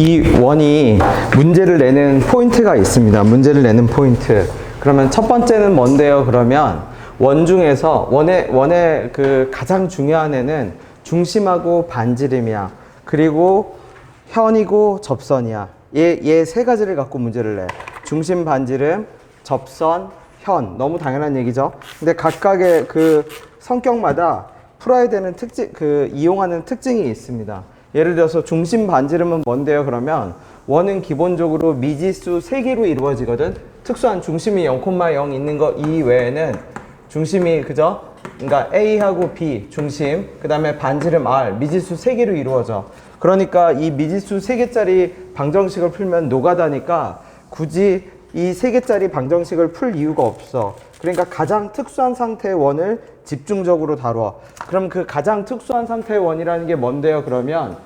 이 원이 문제를 내는 포인트가 있습니다. 문제를 내는 포인트. 그러면 첫 번째는 뭔데요? 그러면 원 중에서 원의 그 가장 중요한 애는 중심하고 반지름이야. 그리고 현이고 접선이야. 얘 세 가지를 갖고 문제를 내. 중심, 반지름, 접선, 현. 너무 당연한 얘기죠. 근데 각각의 그 성격마다 풀어야 되는 특징, 이용하는 특징이 있습니다. 예를 들어서 중심 반지름은 뭔데요? 그러면 원은 기본적으로 미지수 3개로 이루어지거든. 특수한 중심이 0,0 있는 거 이외에는 중심이 그죠? 그러니까 A하고 B 중심, 그 다음에 반지름 R 미지수 3개로 이루어져. 그러니까 이 미지수 3개짜리 방정식을 풀면 노가다니까 굳이 이 3개짜리 방정식을 풀 이유가 없어. 그러니까 가장 특수한 상태의 원을 집중적으로 다뤄. 그럼 그 가장 특수한 상태의 원이라는 게 뭔데요? 그러면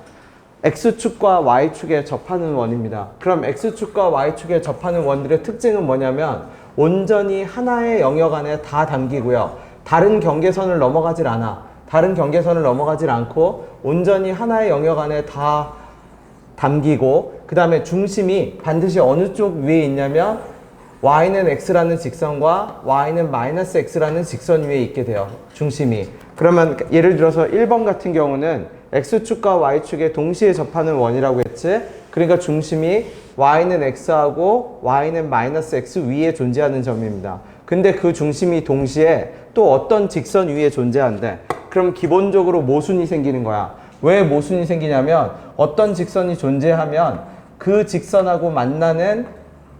X축과 Y축에 접하는 원입니다. 그럼 X축과 Y축에 접하는 원들의 특징은 뭐냐면 온전히 하나의 영역 안에 다 담기고요. 다른 경계선을 넘어가질 않아. 다른 경계선을 넘어가질 않고 온전히 하나의 영역 안에 다 담기고, 그 다음에 중심이 반드시 어느 쪽 위에 있냐면 y는 x라는 직선과 y는 마이너스 x라는 직선 위에 있게 돼요. 중심이. 그러면 예를 들어서 1번 같은 경우는 x축과 y축에 동시에 접하는 원이라고 했지. 그러니까 중심이 y는 x하고 y는 마이너스 x 위에 존재하는 점입니다. 근데 그 중심이 동시에 또 어떤 직선 위에 존재한대. 그럼 기본적으로 모순이 생기는 거야. 왜 모순이 생기냐면 어떤 직선이 존재하면 그 직선하고 만나는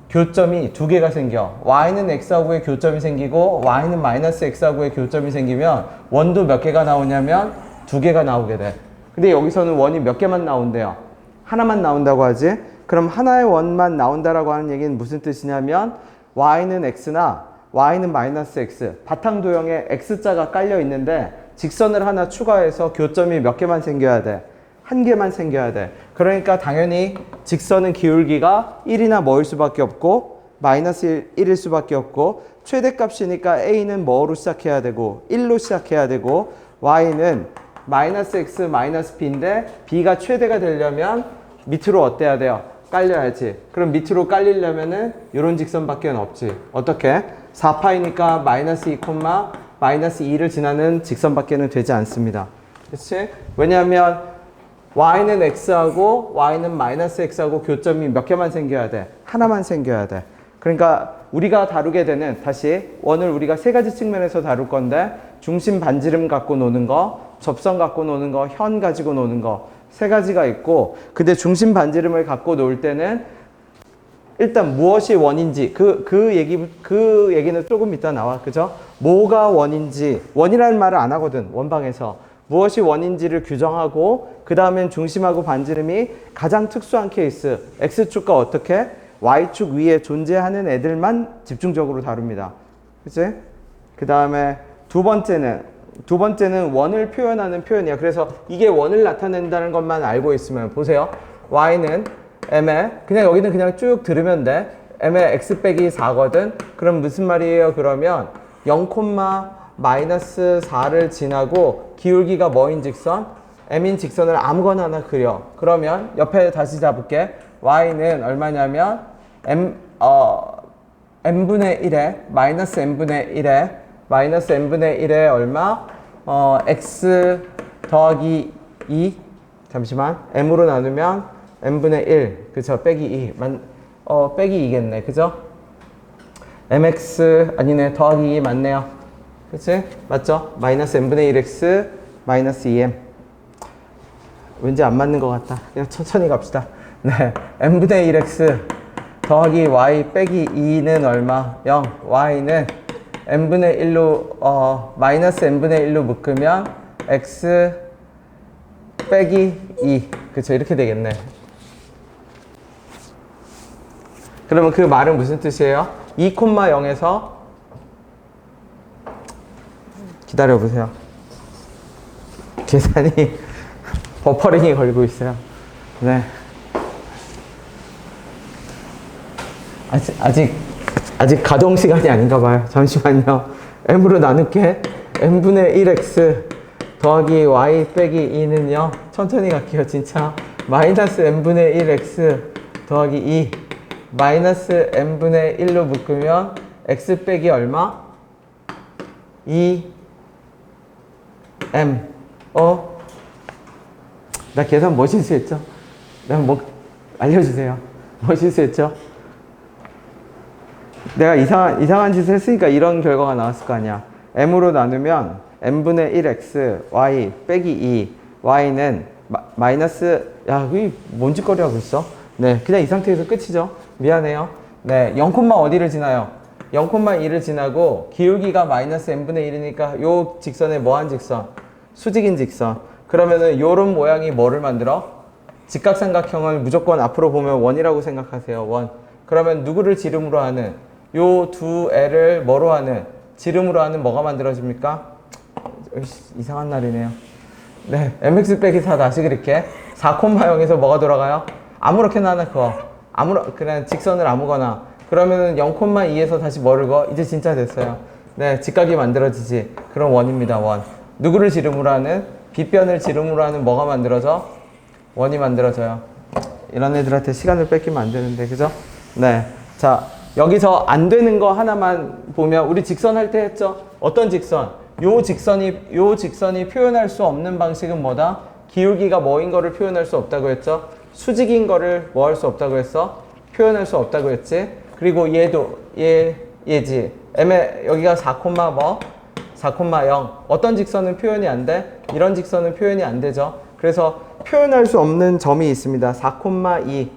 교점이 2개가 생겨. y는 x하고의 교점이 생기고 y는 마이너스 x하고의 교점이 생기면 원도 몇 개가 나오냐면 2개가 나오게 돼. 근데 여기서는 원이 몇 개만 나온대요? 하나만 나온다고 하지? 그럼 하나의 원만 나온다라고 하는 얘기는 무슨 뜻이냐면 y는 x나 y는 마이너스 x, 바탕 도형에 x자가 깔려 있는데 직선을 하나 추가해서 교점이 몇 개만 생겨야 돼? 1개만 생겨야 돼. 그러니까 당연히 직선은 기울기가 1이나 뭐일 수밖에 없고 마이너스 1일 수밖에 없고 최대값이니까 a는 뭐로 시작해야 되고 1로 시작해야 되고 y는 마이너스 x 마이너스 b인데 b가 최대가 되려면 밑으로 어때야 돼요? 깔려야지. 그럼 밑으로 깔리려면은 이런 직선밖에 없지. 어떻게? 4파이니까 마이너스 2, 마이너스 2를 지나는 직선밖에는 되지 않습니다. 그렇지? 왜냐하면 y는 x하고 y는 마이너스 x하고 교점이 몇 개만 생겨야 돼? 하나만 생겨야 돼. 그러니까 우리가 다루게 되는, 다시 원을 우리가 3가지 측면에서 다룰 건데 중심 반지름 갖고 노는 거, 접선 갖고 노는 거, 현 가지고 노는 거 3가지가 있고, 근데 중심 반지름을 갖고 놀 때는 일단 무엇이 원인지 그 얘기는 조금 이따 나와. 그죠? 뭐가 원인지, 원이라는 말을 안 하거든 원방에서. 무엇이 원인지를 규정하고 그 다음엔 중심하고 반지름이 가장 특수한 케이스 X축과 어떻게 Y축 위에 존재하는 애들만 집중적으로 다룹니다. 그치? 그 다음에 두 번째는 원을 표현하는 표현이야. 그래서 이게 원을 나타낸다는 것만 알고 있으면 보세요. Y는 m에 그냥 여기는 그냥 쭉 들으면 돼. m에 x 빼기 4거든. 그럼 무슨 말이에요? 그러면 0, 마이너스 4를 지나고 기울기가 뭐인 직선? m인 직선을 아무거나 하나 그려. 그러면 옆에 다시 잡을게. y는 얼마냐면 n분의 1에 마이너스 n분의 1에 얼마? x 더하기 2 잠시만 m으로 나누면 n분의 1 그쵸? 빼기 2 빼기 2겠네. 그죠? mx 아니네 더하기 2 맞네요. 그치? 맞죠? 마이너스 n분의 1x 마이너스 2m. 왠지 안 맞는 것 같다. 그냥 천천히 갑시다. 네, n분의 1x 더하기 y 빼기 2는 얼마? 0. y는 n분의 1로 마이너스 n분의 1로 묶으면 x 빼기 2. 그쵸? 이렇게 되겠네. 그러면 그 말은 무슨 뜻이에요? 2,0에서 기다려보세요. 계산이 버퍼링이 걸리고 있어요. 네. 아직 가동 시간이 아닌가 봐요. 잠시만요. m으로 나눌게. n분의 1x 더하기 y 빼기 2는요. 천천히 갈게요. 진짜. 마이너스 n분의 1x 더하기 2 마이너스 n분의 1로 묶으면 x 빼기 얼마? 2m 나 계산 뭐 실수했죠? 나 뭐 알려주세요. 뭐 실수했죠? 내가 이상한 짓을 했으니까 이런 결과가 나왔을 거 아니야. m으로 나누면 n분의 1x y 빼기 2 y는 마이너스 야 그게 뭔 짓거리 하고 있어? 네 그냥 이 상태에서 끝이죠. 미안해요. 네 0, 어디를 지나요? 0,2를 지나고 기울기가 마이너스 n분의 1이니까 요 직선에 뭐한 직선? 수직인 직선. 그러면은 요런 모양이 뭐를 만들어? 직각삼각형을 무조건 앞으로 보면 원이라고 생각하세요. 원. 그러면 누구를 지름으로 하는? 요 두 애를 뭐로 하는? 지름으로 하는 뭐가 만들어집니까? 이상한 날이네요. 네, mx 빼기 4 다시 그릴게. 4,0에서 뭐가 돌아가요? 아무렇게나 하나 그어. 그냥 직선을 아무거나. 그러면은 0,2에서 다시 뭐를 그어? 이제 진짜 됐어요. 네, 직각이 만들어지지. 그럼 원입니다, 원. 누구를 지름으로 하는? 빗변을 지름으로 하는 뭐가 만들어져? 원이 만들어져요. 이런 애들한테 시간을 뺏기면 안 되는데, 그죠? 네. 자, 여기서 안 되는 거 하나만 보면, 우리 직선 할 때 했죠? 어떤 직선? 요 직선이 표현할 수 없는 방식은 뭐다? 기울기가 뭐인 거를 표현할 수 없다고 했죠? 수직인 거를 뭐 할 수 없다고 했어? 표현할 수 없다고 했지? 그리고 얘도, 얘지. 여기가 4,0. 어떤 직선은 표현이 안 돼? 이런 직선은 표현이 안 되죠? 그래서 표현할 수 없는 점이 있습니다. 4,2.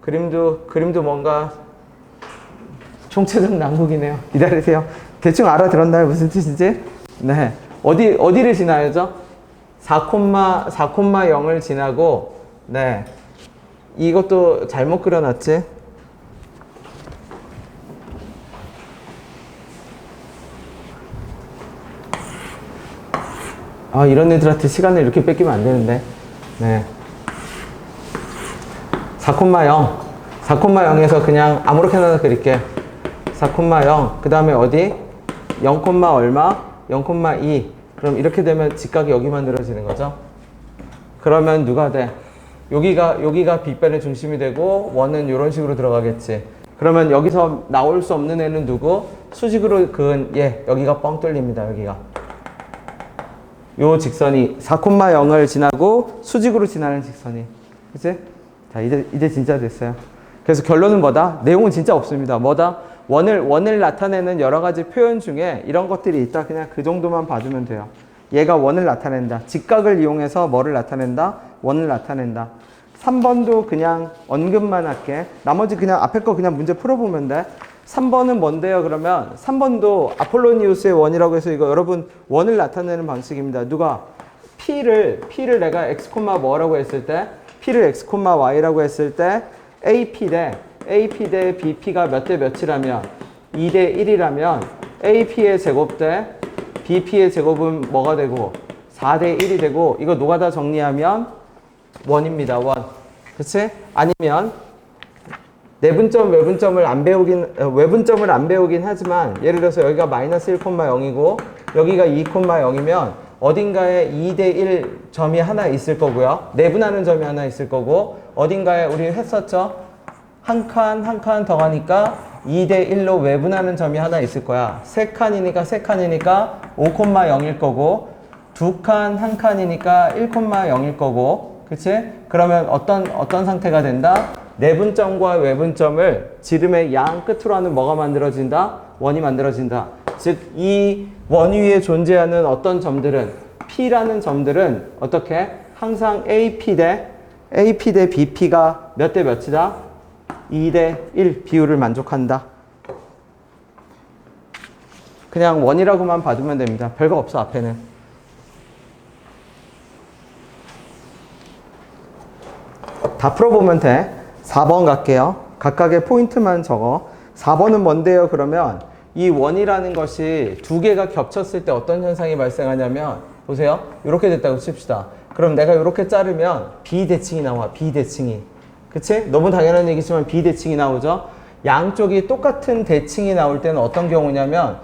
그림도 뭔가 총체적 난국이네요. 기다리세요. 대충 알아들었나요? 무슨 뜻인지? 네. 어디를 지나야죠? 4,0을 지나고, 네. 이것도 잘못 그려놨지? 이런 애들한테 시간을 이렇게 뺏기면 안 되는데. 네. 4,0에서 그냥 아무렇게나 그릴게. 4,0. 그 다음에 어디? 0, 얼마? 0,2. 그럼 이렇게 되면 직각이 여기 만들어지는 거죠. 그러면 누가 돼? 여기가 빗변의 중심이 되고 원은 이런 식으로 들어가겠지. 그러면 여기서 나올 수 없는 애는 누구? 수직으로 그은 얘. 여기가 뻥 뚫립니다. 여기가. 요 직선이 4,0을 지나고 수직으로 지나는 직선이. 그치? 자, 이제 진짜 됐어요. 그래서 결론은 뭐다? 내용은 진짜 없습니다. 뭐다? 원을 나타내는 여러 가지 표현 중에 이런 것들이 있다. 그냥 그 정도만 봐주면 돼요. 얘가 원을 나타낸다. 직각을 이용해서 뭐를 나타낸다? 원을 나타낸다. 3번도 그냥 언급만 할게. 나머지 그냥 앞에 거 그냥 문제 풀어보면 돼. 3번은 뭔데요? 그러면 3번도 아폴로니우스의 원이라고 해서 이거 여러분 원을 나타내는 방식입니다. 누가? P를 내가 x, 뭐라고 했을 때 P를 x, y라고 했을 때 AP 대 BP가 몇 대 몇이라면 2대 1이라면 AP의 제곱 대 BP의 제곱은 뭐가 되고 4대 1이 되고 이거 노가다 정리하면 원입니다. 원. 그치? 아니면 내분점, 외분점을 안 배우긴 하지만 예를 들어서 여기가 마이너스 1,0이고 여기가 2,0이면 어딘가에 2대 1 점이 하나 있을 거고요. 내분하는 점이 하나 있을 거고 어딘가에 우리 했었죠? 한 칸 더 가니까 2대 1로 외분하는 점이 하나 있을 거야. 3칸이니까 5,0일 거고 2칸, 1칸이니까 1,0일 거고 그치? 그러면 어떤 상태가 된다? 내분점과 외분점을 지름의 양 끝으로 하는 뭐가 만들어진다? 원이 만들어진다. 즉, 이 원 위에 존재하는 어떤 점들은, P라는 점들은 어떻게? 항상 AP 대 BP가 몇 대 몇이다? 2대 1 비율을 만족한다. 그냥 원이라고만 봐두면 됩니다. 별거 없어, 앞에는. 다 풀어보면 돼. 4번 갈게요. 각각의 포인트만 적어. 4번은 뭔데요? 그러면 이 원이라는 것이 두 개가 겹쳤을 때 어떤 현상이 발생하냐면 보세요. 이렇게 됐다고 칩시다. 그럼 내가 이렇게 자르면 비대칭이 나와. 비대칭이. 그치? 너무 당연한 얘기지만 비대칭이 나오죠? 양쪽이 똑같은 대칭이 나올 때는 어떤 경우냐면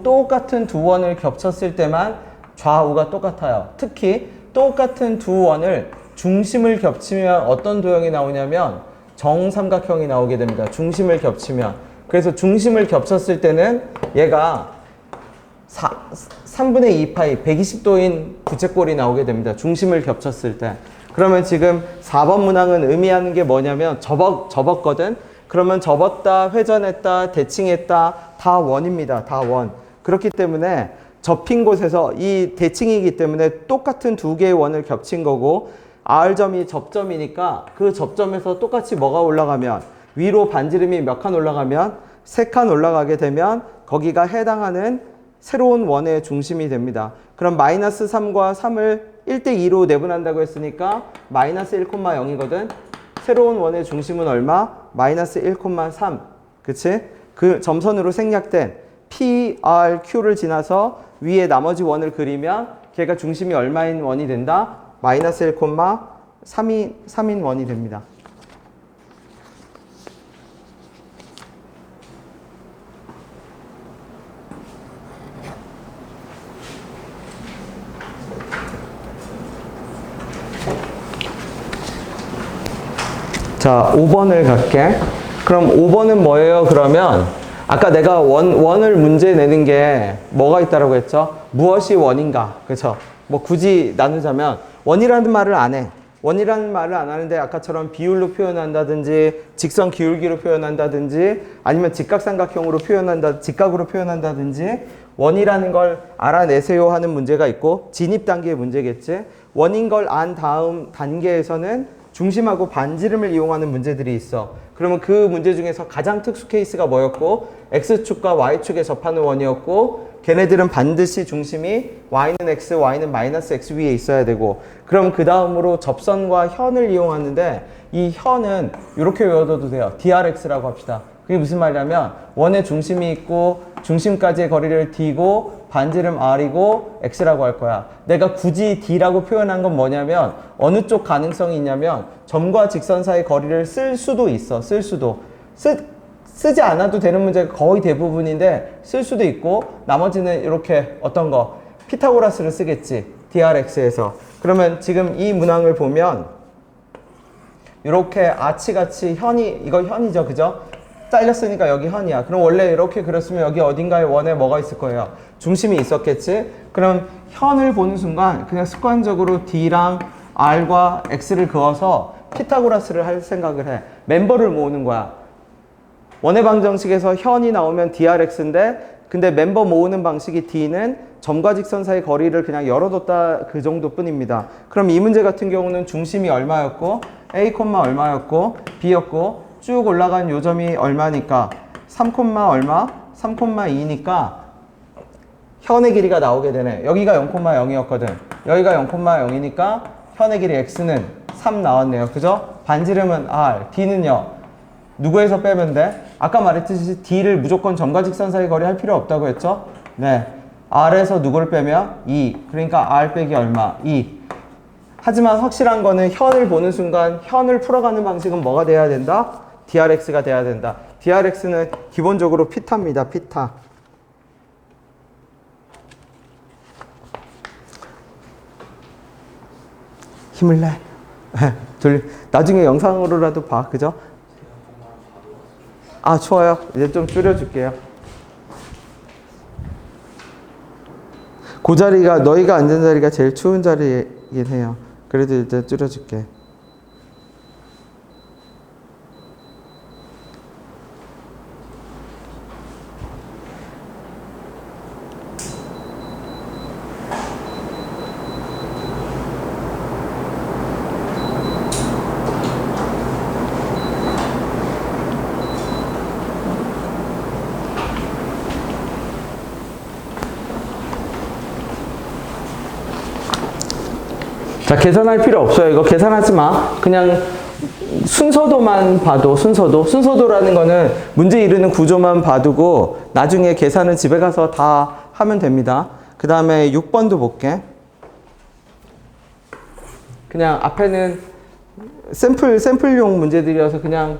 똑같은 두 원을 겹쳤을 때만 좌우가 똑같아요. 특히 똑같은 두 원을 중심을 겹치면 어떤 도형이 나오냐면 정삼각형이 나오게 됩니다. 중심을 겹치면. 그래서 중심을 겹쳤을 때는 얘가 3분의 2파이 120도인 부채꼴이 나오게 됩니다. 중심을 겹쳤을 때. 그러면 지금 4번 문항은 의미하는 게 뭐냐면 접었거든. 그러면 접었다, 회전했다, 대칭했다 다 원입니다. 다 원. 그렇기 때문에 접힌 곳에서 이 대칭이기 때문에 똑같은 두 개의 원을 겹친 거고 R점이 접점이니까 그 접점에서 똑같이 뭐가 올라가면 위로 반지름이 몇 칸 올라가면 3칸 올라가게 되면 거기가 해당하는 새로운 원의 중심이 됩니다. 그럼 마이너스 3과 3을 1대2로 내분한다고 했으니까 마이너스 1,0이거든. 새로운 원의 중심은 얼마? 마이너스 1,3. 그치? 그 점선으로 생략된 P, R, Q를 지나서 위에 나머지 원을 그리면 걔가 중심이 얼마인 원이 된다? 마이너스 1,3인 원이 됩니다. 자, 5번을 갈게. 그럼 5번은 뭐예요? 그러면 아까 내가 원을 문제 내는 게 뭐가 있다라고 했죠? 무엇이 원인가? 그렇죠? 뭐 굳이 나누자면 원이라는 말을 안 해. 원이라는 말을 안 하는데 아까처럼 비율로 표현한다든지 직선 기울기로 표현한다든지 아니면 직각삼각형으로 직각으로 표현한다든지 원이라는 걸 알아내세요 하는 문제가 있고 진입 단계의 문제겠지. 원인 걸 안 다음 단계에서는 중심하고 반지름을 이용하는 문제들이 있어. 그러면 그 문제 중에서 가장 특수 케이스가 뭐였고 X축과 Y축에 접하는 원이었고 걔네들은 반드시 중심이 Y는 X, Y는 마이너스 X 위에 있어야 되고 그럼 그 다음으로 접선과 현을 이용하는데 이 현은 이렇게 외워둬도 돼요. DRX라고 합시다. 그게 무슨 말이냐면 원의 중심이 있고 중심까지의 거리를 D고 반지름 R이고 X라고 할 거야. 내가 굳이 D라고 표현한 건 뭐냐면 어느 쪽 가능성이 있냐면 점과 직선 사이 거리를 쓸 수도 있어. 쓸 수도. 쓰지 않아도 되는 문제가 거의 대부분인데 쓸 수도 있고 나머지는 이렇게 어떤 거 피타고라스를 쓰겠지. DRX에서. 그러면 지금 이 문항을 보면 이렇게 아치같이 이거 현이죠. 그죠? 잘렸으니까 여기 현이야. 그럼 원래 이렇게 그렸으면 여기 어딘가에 원에 뭐가 있을 거예요? 중심이 있었겠지? 그럼 현을 보는 순간 그냥 습관적으로 D랑 R과 X를 그어서 피타고라스를 할 생각을 해. 멤버를 모으는 거야. 원의 방정식에서 현이 나오면 DRX인데 근데 멤버 모으는 방식이 D는 점과 직선 사이 거리를 그냥 열어뒀다 그 정도 뿐입니다. 그럼 이 문제 같은 경우는 중심이 얼마였고 A, 얼마였고 B였고 쭉 올라간 요점이 얼마니까 3, 얼마? 3,2니까 현의 길이가 나오게 되네. 여기가 0,0이었거든. 여기가 0,0이니까 현의 길이 X는 3 나왔네요. 그죠? 반지름은 R, D는요. 누구에서 빼면 돼? 아까 말했듯이 D를 무조건 점과 직선 사이 거리 할 필요 없다고 했죠? 네. R에서 누구를 빼면 2. 그러니까 R 빼기 얼마? 2. 하지만 확실한 거는 현을 보는 순간 현을 풀어가는 방식은 뭐가 돼야 된다? DRX가 돼야 된다. DRX는 기본적으로 피타입니다. 피타. 힘을 내. 나중에 영상으로라도 봐. 그죠? 아, 좋아요. 이제 좀 줄여줄게요. 그 자리가, 너희가 앉은 자리가 제일 추운 자리이긴 해요. 그래도 일단 줄여줄게. 자, 계산할 필요 없어요. 이거 계산하지 마. 그냥 순서도만 봐도, 순서도라는 거는 문제 이르는 구조만 봐두고 나중에 계산은 집에 가서 다 하면 됩니다. 그 다음에 6번도 볼게. 그냥 앞에는 샘플용 문제들이어서 그냥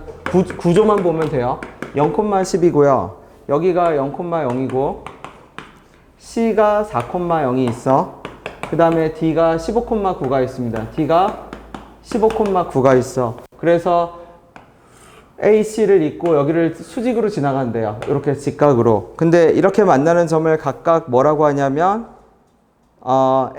구조만 보면 돼요. 0,10이고요. 여기가 0,0이고 C가 4,0이 있어. 그 다음에 D가 15,9가 있습니다. D가 15,9가 있어. 그래서 AC를 잇고 여기를 수직으로 지나간대요. 이렇게 직각으로. 근데 이렇게 만나는 점을 각각 뭐라고 하냐면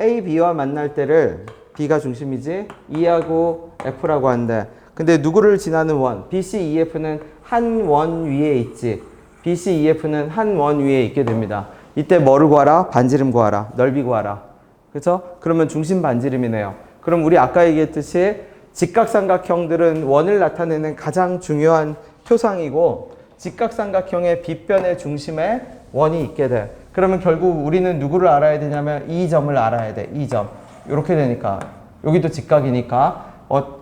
A, B와 만날 때를 B가 중심이지 E하고 F라고 한대. 근데 누구를 지나는 원? BC, EF는 한 원 위에 있지. BC, EF는 한 원 위에 있게 됩니다. 이때 뭐를 구하라? 반지름 구하라. 넓이 구하라. 그렇죠? 그러면 중심 반지름이네요. 그럼 우리 아까 얘기했듯이 직각삼각형들은 원을 나타내는 가장 중요한 표상이고 직각삼각형의 빗변의 중심에 원이 있게 돼. 그러면 결국 우리는 누구를 알아야 되냐면 이 점을 알아야 돼. 이 점. 이렇게 되니까 여기도 직각이니까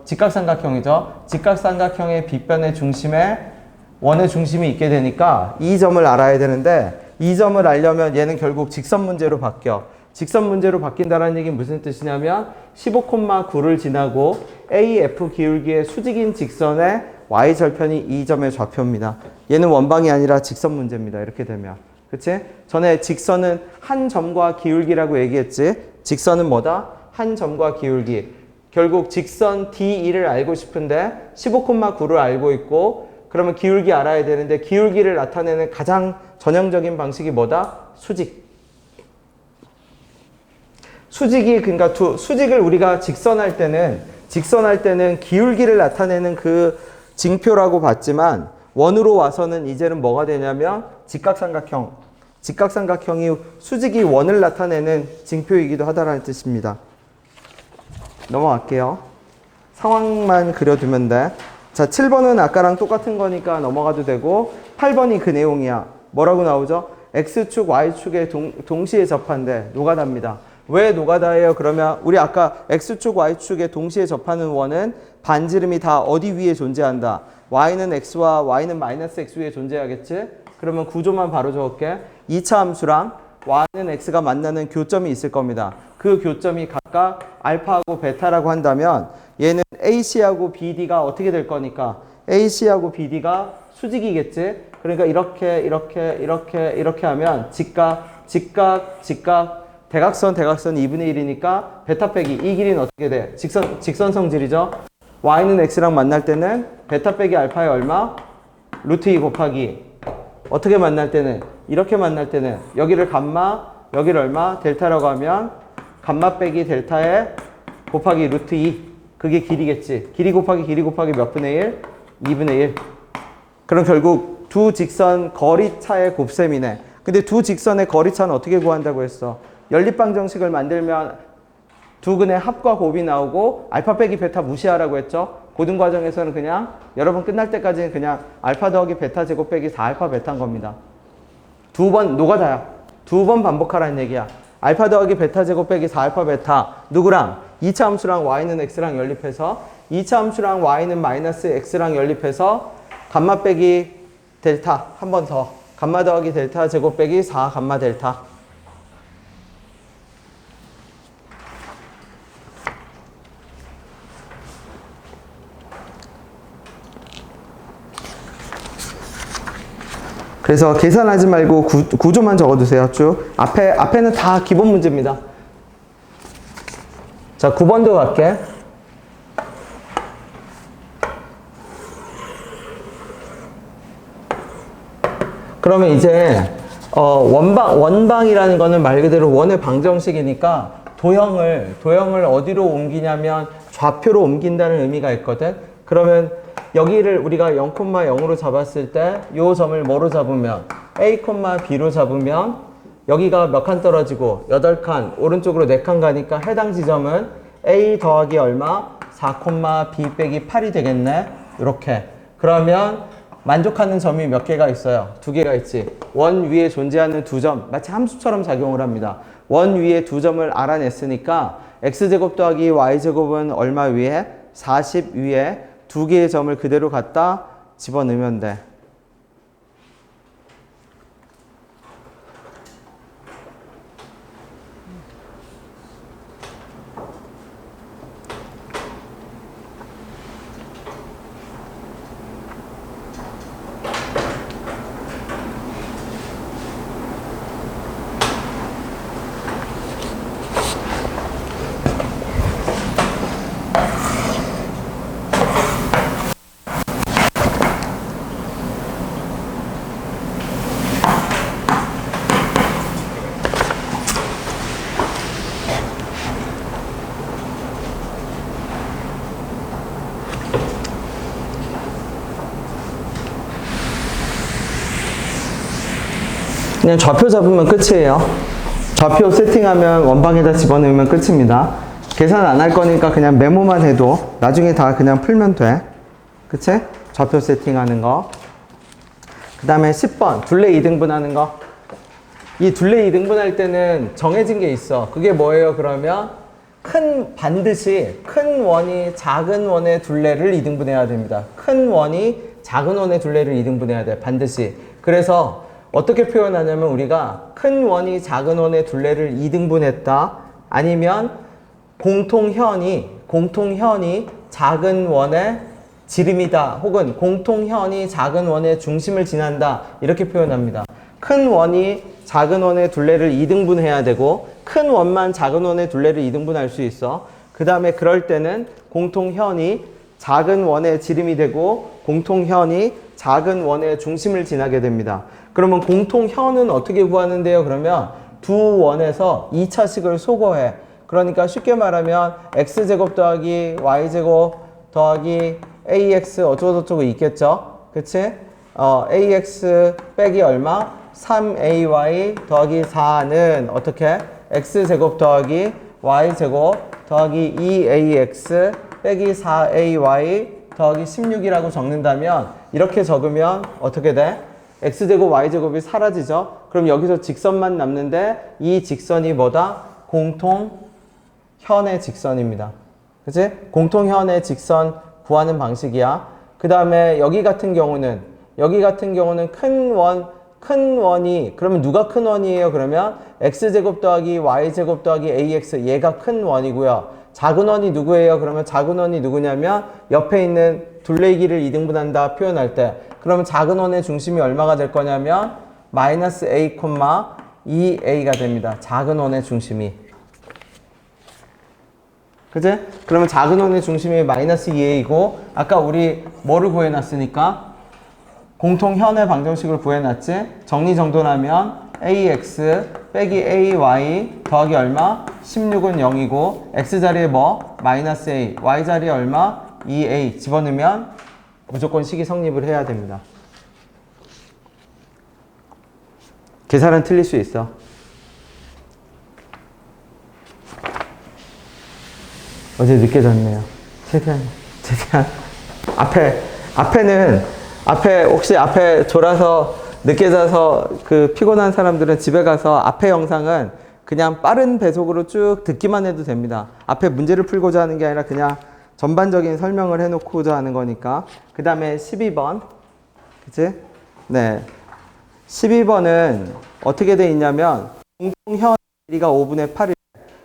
직각삼각형이죠. 직각삼각형의 빗변의 중심에 원의 중심이 있게 되니까 이 점을 알아야 되는데 이 점을 알려면 얘는 결국 직선 문제로 바뀌어. 직선 문제로 바뀐다는 얘기는 무슨 뜻이냐면 15,9를 지나고 AF 기울기의 수직인 직선의 Y절편이 이 점의 좌표입니다. 얘는 원방이 아니라 직선 문제입니다. 이렇게 되면. 그치? 전에 직선은 한 점과 기울기라고 얘기했지? 직선은 뭐다? 한 점과 기울기. 결국 직선 D2를 알고 싶은데 15,9를 알고 있고 그러면 기울기 알아야 되는데 기울기를 나타내는 가장 전형적인 방식이 뭐다? 수직. 수직이 그러니까 수직을 우리가 직선할 때는 기울기를 나타내는 그 징표라고 봤지만 원으로 와서는 이제는 뭐가 되냐면 직각삼각형이 수직이 원을 나타내는 징표이기도 하다라는 뜻입니다. 넘어갈게요. 상황만 그려두면 돼. 자, 7번은 아까랑 똑같은 거니까 넘어가도 되고 8번이 그 내용이야. 뭐라고 나오죠? X축, Y축에 동시에 접한대. 노가다입니다. 왜 노가다예요? 그러면 우리 아까 X축, Y축에 동시에 접하는 원은 반지름이 다 어디 위에 존재한다? Y는 X와 Y는 마이너스 X 위에 존재하겠지? 그러면 구조만 바로 적을게. 2차 함수랑 Y는 X가 만나는 교점이 있을 겁니다. 그 교점이 각각 알파하고 베타라고 한다면 얘는 AC하고 BD가 어떻게 될 거니까 AC하고 BD가 수직이겠지? 그러니까 이렇게 하면 직각 대각선 2분의 1이니까 베타 빼기 이 길이는 어떻게 돼? 직선 성질이죠? Y는 X랑 만날 때는 베타 빼기 알파의 얼마? 루트 2 곱하기 어떻게 만날 때는? 이렇게 만날 때는 여기를 감마 여기를 얼마? 델타라고 하면 감마 빼기 델타에 곱하기 루트 2 그게 길이겠지. 길이 곱하기 몇 분의 1? 2분의 1. 그럼 결국 두 직선 거리차의 곱셈이네. 근데 두 직선의 거리차는 어떻게 구한다고 했어? 연립방정식을 만들면 두 근의 합과 곱이 나오고 알파 빼기 베타 무시하라고 했죠? 고등과정에서는 그냥 여러분 끝날 때까지는 그냥 알파 더하기 베타 제곱 빼기 4알파 베타인 겁니다. 두 번 노가다야. 두 번 반복하라는 얘기야. 알파 더하기 베타 제곱 빼기 4알파 베타 누구랑? 2차 함수랑 Y는 X랑 연립해서 2차 함수랑 Y는 마이너스 X랑 연립해서 감마 빼기 델타 한 번 더 감마 더하기 델타 제곱 빼기 4 감마 델타 그래서 계산하지 말고 구조만 적어두세요. 쭉 앞에는 다 기본 문제입니다. 자, 9번도 갈게. 그러면 이제 원방이라는 거는 말 그대로 원의 방정식이니까 도형을 어디로 옮기냐면 좌표로 옮긴다는 의미가 있거든. 그러면 여기를 우리가 0,0으로 잡았을 때 이 점을 뭐로 잡으면 A, B로 잡으면 여기가 몇 칸 떨어지고 8칸 오른쪽으로 4칸 가니까 해당 지점은 A 더하기 얼마? 4, B 빼기 8이 되겠네. 이렇게. 그러면 만족하는 점이 몇 개가 있어요? 2개가 있지. 원 위에 존재하는 두 점 마치 함수처럼 작용을 합니다. 원 위에 두 점을 알아냈으니까 X제곱 더하기 Y제곱은 얼마 위에? 40 위에 2개의 점을 그대로 갖다 집어넣으면 돼. 그냥 좌표 잡으면 끝이에요. 좌표 세팅하면 원방에다 집어넣으면 끝입니다. 계산 안 할 거니까 그냥 메모만 해도 나중에 다 그냥 풀면 돼. 그치? 좌표 세팅하는 거. 그 다음에 10번 둘레 이등분하는 거. 이 둘레 이등분할 때는 정해진 게 있어. 그게 뭐예요? 그러면 반드시 큰 원이 작은 원의 둘레를 이등분해야 됩니다. 큰 원이 작은 원의 둘레를 이등분해야 돼. 반드시. 그래서 어떻게 표현하냐면 우리가 큰 원이 작은 원의 둘레를 이등분했다. 아니면 공통현이 작은 원의 지름이다. 혹은 공통현이 작은 원의 중심을 지난다. 이렇게 표현합니다. 큰 원이 작은 원의 둘레를 이등분해야 되고 큰 원만 작은 원의 둘레를 이등분할 수 있어. 그 다음에 그럴 때는 공통현이 작은 원의 지름이 되고 공통현이 작은 원의 중심을 지나게 됩니다. 그러면 공통현은 어떻게 구하는데요? 그러면 두 원에서 2차식을 소거해. 그러니까 쉽게 말하면 x제곱 더하기 y제곱 더하기 ax 어쩌고저쩌고 있겠죠? 그치? ax 빼기 얼마? 3ay 더하기 4는 어떻게? x제곱 더하기 y제곱 더하기 2ax 빼기 4ay 더하기 16이라고 적는다면 이렇게 적으면 어떻게 돼? x제곱 y제곱이 사라지죠? 그럼 여기서 직선만 남는데 이 직선이 뭐다? 공통현의 직선입니다. 그치? 공통현의 직선 구하는 방식이야. 그 다음에 여기 같은 경우는 큰 원이 그러면 누가 큰 원이에요? 그러면 x제곱 더하기 y제곱 더하기 ax 얘가 큰 원이고요. 작은 원이 누구예요? 그러면 작은 원이 누구냐면 옆에 있는 둘레 길이를 이등분한다 표현할 때 그러면 작은 원의 중심이 얼마가 될 거냐면 마이너스 a, 2a가 됩니다. 작은 원의 중심이. 그치? 그러면 작은 원의 중심이 마이너스 2a이고 아까 우리 뭐를 구해놨으니까 공통현의 방정식을 구해놨지? 정리정돈하면 ax 빼기 ay 더하기 얼마? 16은 0이고 x 자리에 뭐? 마이너스 a, y 자리에 얼마? 2a 집어넣으면 무조건 식이 성립을 해야 됩니다. 계산은 틀릴 수 있어. 어제 늦게 잤네요. 최대한. 혹시 앞에 졸아서 늦게 자서 피곤한 사람들은 집에 가서 앞에 영상은 그냥 빠른 배속으로 쭉 듣기만 해도 됩니다. 앞에 문제를 풀고자 하는 게 아니라 그냥 전반적인 설명을 해놓고자 하는 거니까. 그 다음에 12번. 그치? 네. 12번은 어떻게 돼 있냐면 공통현 길이가 5분의 8일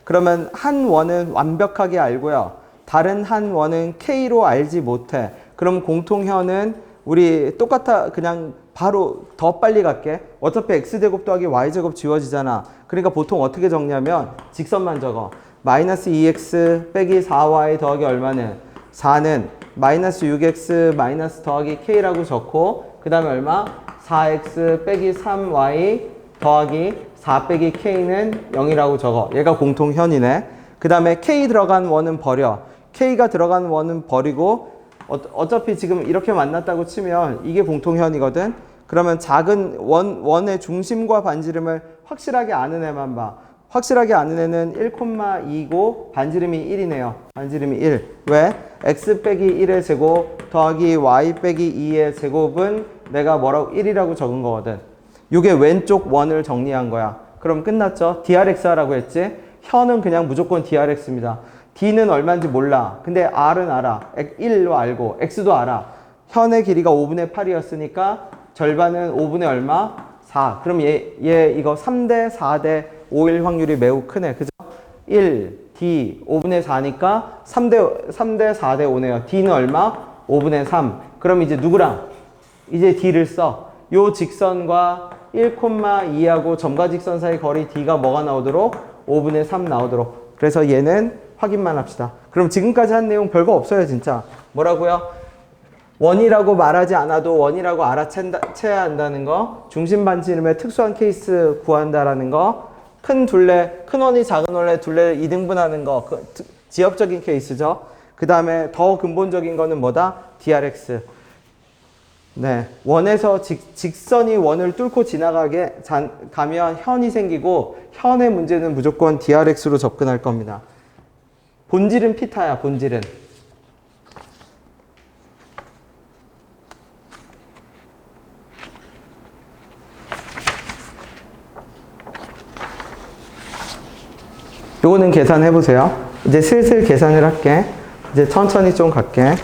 그러면 한 원은 완벽하게 알고요. 다른 한 원은 K로 알지 못해. 그럼 공통현은 우리 똑같아 그냥 바로 더 빨리 갈게. 어차피 x제곱 더하기 y제곱 지워지잖아. 그러니까 보통 어떻게 적냐면 직선만 적어. 마이너스 2x 빼기 4y 더하기 얼마는? 4는 마이너스 6x 마이너스 더하기 k라고 적고 그 다음에 얼마? 4x 빼기 3y 더하기 4 빼기 k는 0이라고 적어. 얘가 공통현이네. 그 다음에 k 들어간 원은 버려. k가 들어간 원은 버리고 어차피 지금 이렇게 만났다고 치면 이게 공통현이거든. 그러면 작은 원의 중심과 반지름을 확실하게 아는 애만 봐. 확실하게 아는 애는 1,2고 반지름이 1이네요. 반지름이 1. 왜? x 빼기 1의 제곱 더하기 y 빼기 2의 제곱은 내가 뭐라고 1이라고 적은 거거든. 이게 왼쪽 원을 정리한 거야. 그럼 끝났죠? drx 하라고 했지? 현은 그냥 무조건 drx입니다. d는 얼마인지 몰라. 근데 r은 알아. 1로 알고 x도 알아. 현의 길이가 5분의 8이었으니까 절반은 5분의 얼마? 4. 그럼 얘 이거 3대 4대 5일 확률이 매우 크네. 그죠? 1, d 5분의 4니까 3대 4대 5네요. d는 얼마? 5분의 3. 그럼 이제 누구랑? 이제 d를 써. 요 직선과 1,2하고 점과 직선 사이 거리 d가 뭐가 나오도록? 5분의 3 나오도록. 그래서 얘는 확인만 합시다. 그럼 지금까지 한 내용 별거 없어요, 진짜. 뭐라고요? 원이라고 말하지 않아도 원이라고 알아채야 한다는 거, 중심 반지름의 특수한 케이스 구한다라는 거, 큰 원이 작은 원의 둘레를 이등분하는 거, 지엽적인 케이스죠. 그 다음에 더 근본적인 거는 뭐다? drx. 네, 원에서 직선이 원을 뚫고 가면 현이 생기고 현의 문제는 무조건 DRX로 접근할 겁니다. 본질은 피타야, 본질은. 요거는 계산해 보세요. 이제 슬슬 계산을 할게. 이제 천천히 좀 갈게.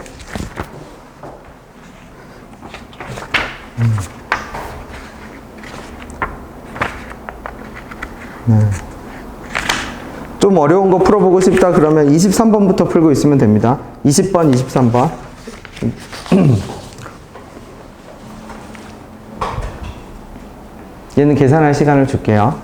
네. 좀 어려운 거 풀어보고 싶다 그러면 23번부터 풀고 있으면 됩니다. 20번, 23번. 얘는 계산할 시간을 줄게요.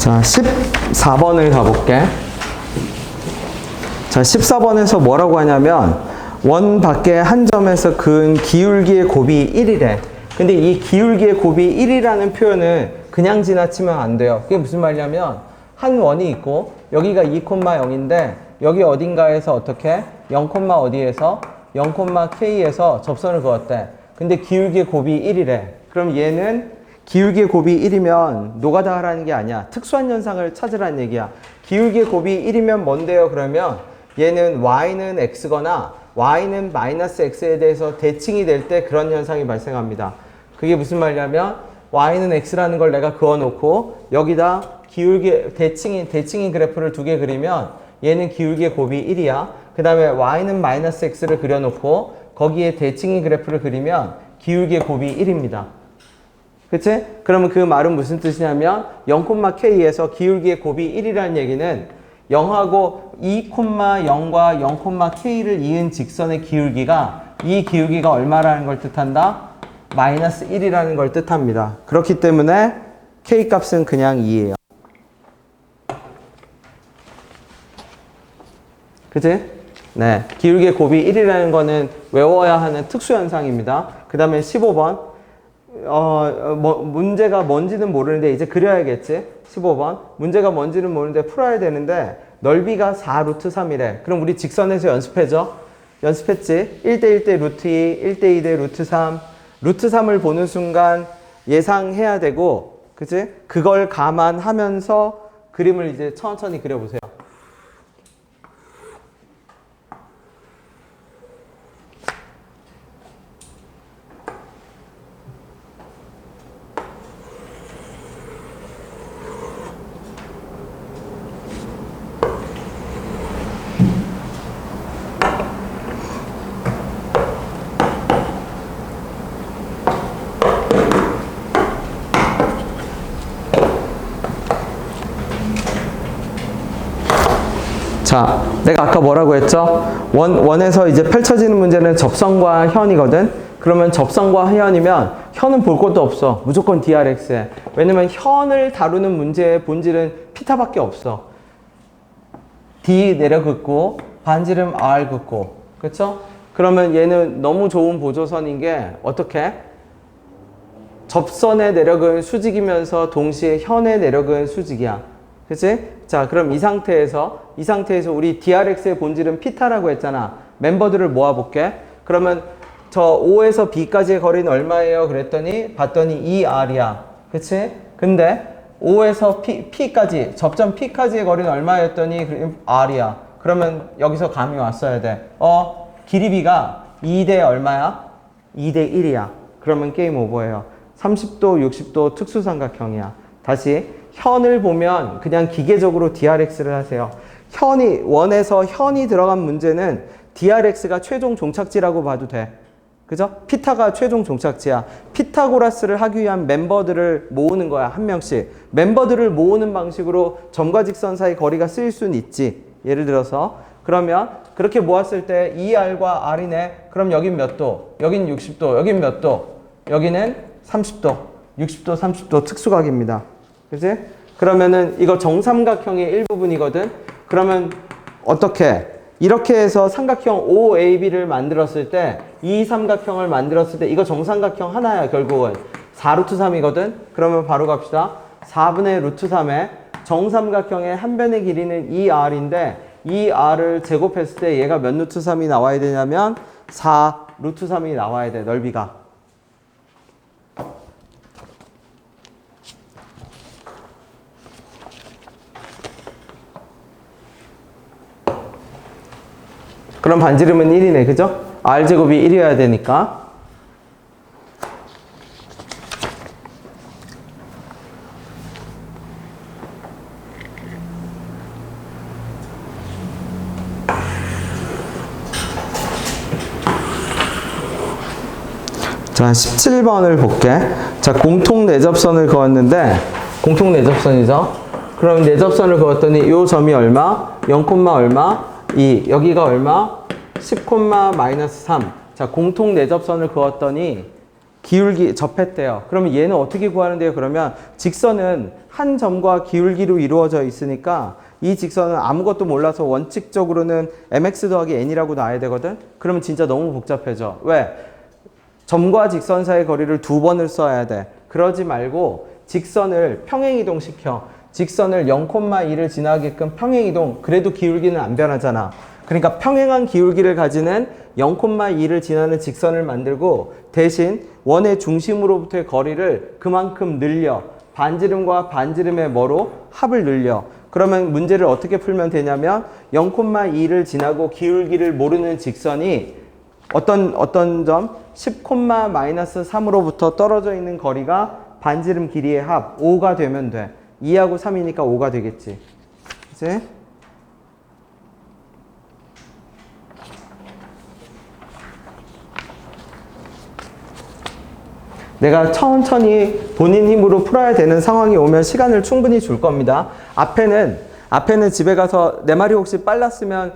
자, 14번을 가볼게. 자, 14번에서 뭐라고 하냐면 원 밖에 한 점에서 그은 기울기의 곱이 1이래. 근데 이 기울기의 곱이 1이라는 표현은 그냥 지나치면 안 돼요. 그게 무슨 말이냐면 한 원이 있고 여기가 2,0인데 여기 어딘가에서 어떻게 0, 어디에서 0,k에서 접선을 그었대. 근데 기울기의 곱이 1이래. 그럼 얘는 기울기의 곱이 1이면 노가다 하라는 게 아니야. 특수한 현상을 찾으라는 얘기야. 기울기의 곱이 1이면 뭔데요? 그러면 얘는 y는 x거나 y는 마이너스 x에 대해서 대칭이 될 때 그런 현상이 발생합니다. 그게 무슨 말이냐면 y는 x라는 걸 내가 그어놓고 여기다 기울기 대칭인 그래프를 두 개 그리면 얘는 기울기의 곱이 1이야. 그 다음에 y는 마이너스 x를 그려놓고 거기에 대칭인 그래프를 그리면 기울기의 곱이 1입니다. 그치? 그러면 그 말은 무슨 뜻이냐면 0,k에서 기울기의 곱이 1이라는 얘기는 0하고 2,0과 0,k를 이은 직선의 기울기가 이 기울기가 얼마라는 걸 뜻한다? 마이너스 1이라는 걸 뜻합니다. 그렇기 때문에 k 값은 그냥 2예요. 그치? 네. 기울기의 곱이 1이라는 거는 외워야 하는 특수현상입니다. 그 다음에 15번. 문제가 뭔지는 모르는데 이제 그려야겠지. 15번. 문제가 뭔지는 모르는데 풀어야 되는데 넓이가 4루트 3이래. 그럼 우리 직선에서 연습해줘. 연습했지? 1대1 대 루트 2, 1대2 대 루트 3. 루트 3을 보는 순간 예상해야 되고, 그치? 그걸 감안하면서 그림을 이제 천천히 그려보세요. 자, 내가 아까 뭐라고 했죠? 원에서 이제 펼쳐지는 문제는 접선과 현이거든? 그러면 접선과 현이면 현은 볼 것도 없어. 무조건 DRX에. 왜냐면 현을 다루는 문제의 본질은 피타밖에 없어. D 내려 긋고 반지름 R 긋고. 그쵸? 그러면 얘는 너무 좋은 보조선인 게 어떻게? 접선에 내려근 수직이면서 동시에 현에 내려근 수직이야. 그치? 자, 그럼 이 상태에서 우리 DRX의 본질은 피타라고 했잖아. 멤버들을 모아볼게. 그러면 저 O에서 B까지의 거리는 얼마예요? 그랬더니 봤더니 2R이야. 그치? 근데 O에서 P까지, 접점 P까지의 거리는 얼마였더니 R이야. 그러면 여기서 감이 왔어야 돼. 길이비가 2대 얼마야? 2대 1이야. 그러면 게임 오버예요. 30도, 60도 특수삼각형이야. 다시 현을 보면 그냥 기계적으로 DRX를 하세요. 원에서 현이 들어간 문제는 DRX가 최종 종착지라고 봐도 돼. 그죠? 피타가 최종 종착지야. 피타고라스를 하기 위한 멤버들을 모으는 거야. 한 명씩. 멤버들을 모으는 방식으로 점과 직선 사이 거리가 쓰일 수는 있지. 예를 들어서 그러면 그렇게 모았을 때 2R과 R이네. 그럼 여긴 몇 도? 여긴 60도. 여긴 몇 도? 여기는 30도. 60도, 30도 특수각입니다. 그치? 그러면은 이거 정삼각형의 일부분이거든. 그러면 어떻게? 이렇게 해서 삼각형 OAB를 만들었을 때 이 삼각형을 만들었을 때 이거 정삼각형 하나야 결국은 4루트 3이거든. 그러면 바로 갑시다. 4분의 루트 3에 정삼각형의 한 변의 길이는 2R인데 이 R을 제곱했을 때 얘가 몇 루트 3이 나와야 되냐면 4 루트 3이 나와야 돼. 넓이가. 그럼 반지름은 1이네. 그죠? R제곱이 1이어야 되니까. 자, 17번을 볼게. 자, 공통 내접선을 그었는데, 공통 내접선이죠? 그럼 내접선을 그었더니, 요 점이 얼마? 0, 얼마? 2. 여기가 얼마? 10, 마이너스 3. 자, 공통 내접선을 그었더니, 기울기 접했대요. 그러면 얘는 어떻게 구하는데요? 그러면 직선은 한 점과 기울기로 이루어져 있으니까, 이 직선은 아무것도 몰라서 원칙적으로는 mx 더하기 n이라고 나와야 되거든? 그러면 진짜 너무 복잡해져. 왜? 점과 직선 사이의 거리를 2번을 써야 돼. 그러지 말고 직선을 평행이동 시켜. 직선을 0,2를 지나게끔 평행이동. 그래도 기울기는 안 변하잖아. 그러니까 평행한 기울기를 가지는 0,2를 지나는 직선을 만들고 대신 원의 중심으로부터의 거리를 그만큼 늘려. 반지름과 반지름의 뭐로? 합을 늘려. 그러면 문제를 어떻게 풀면 되냐면 0,2를 지나고 기울기를 모르는 직선이 어떤 점? 10, 마이너스 3으로부터 떨어져 있는 거리가 반지름 길이의 합 5가 되면 돼. 2하고 3이니까 5가 되겠지. 그치? 내가 천천히 본인 힘으로 풀어야 되는 상황이 오면 시간을 충분히 줄 겁니다. 앞에는 집에 가서 내 말이 혹시 빨랐으면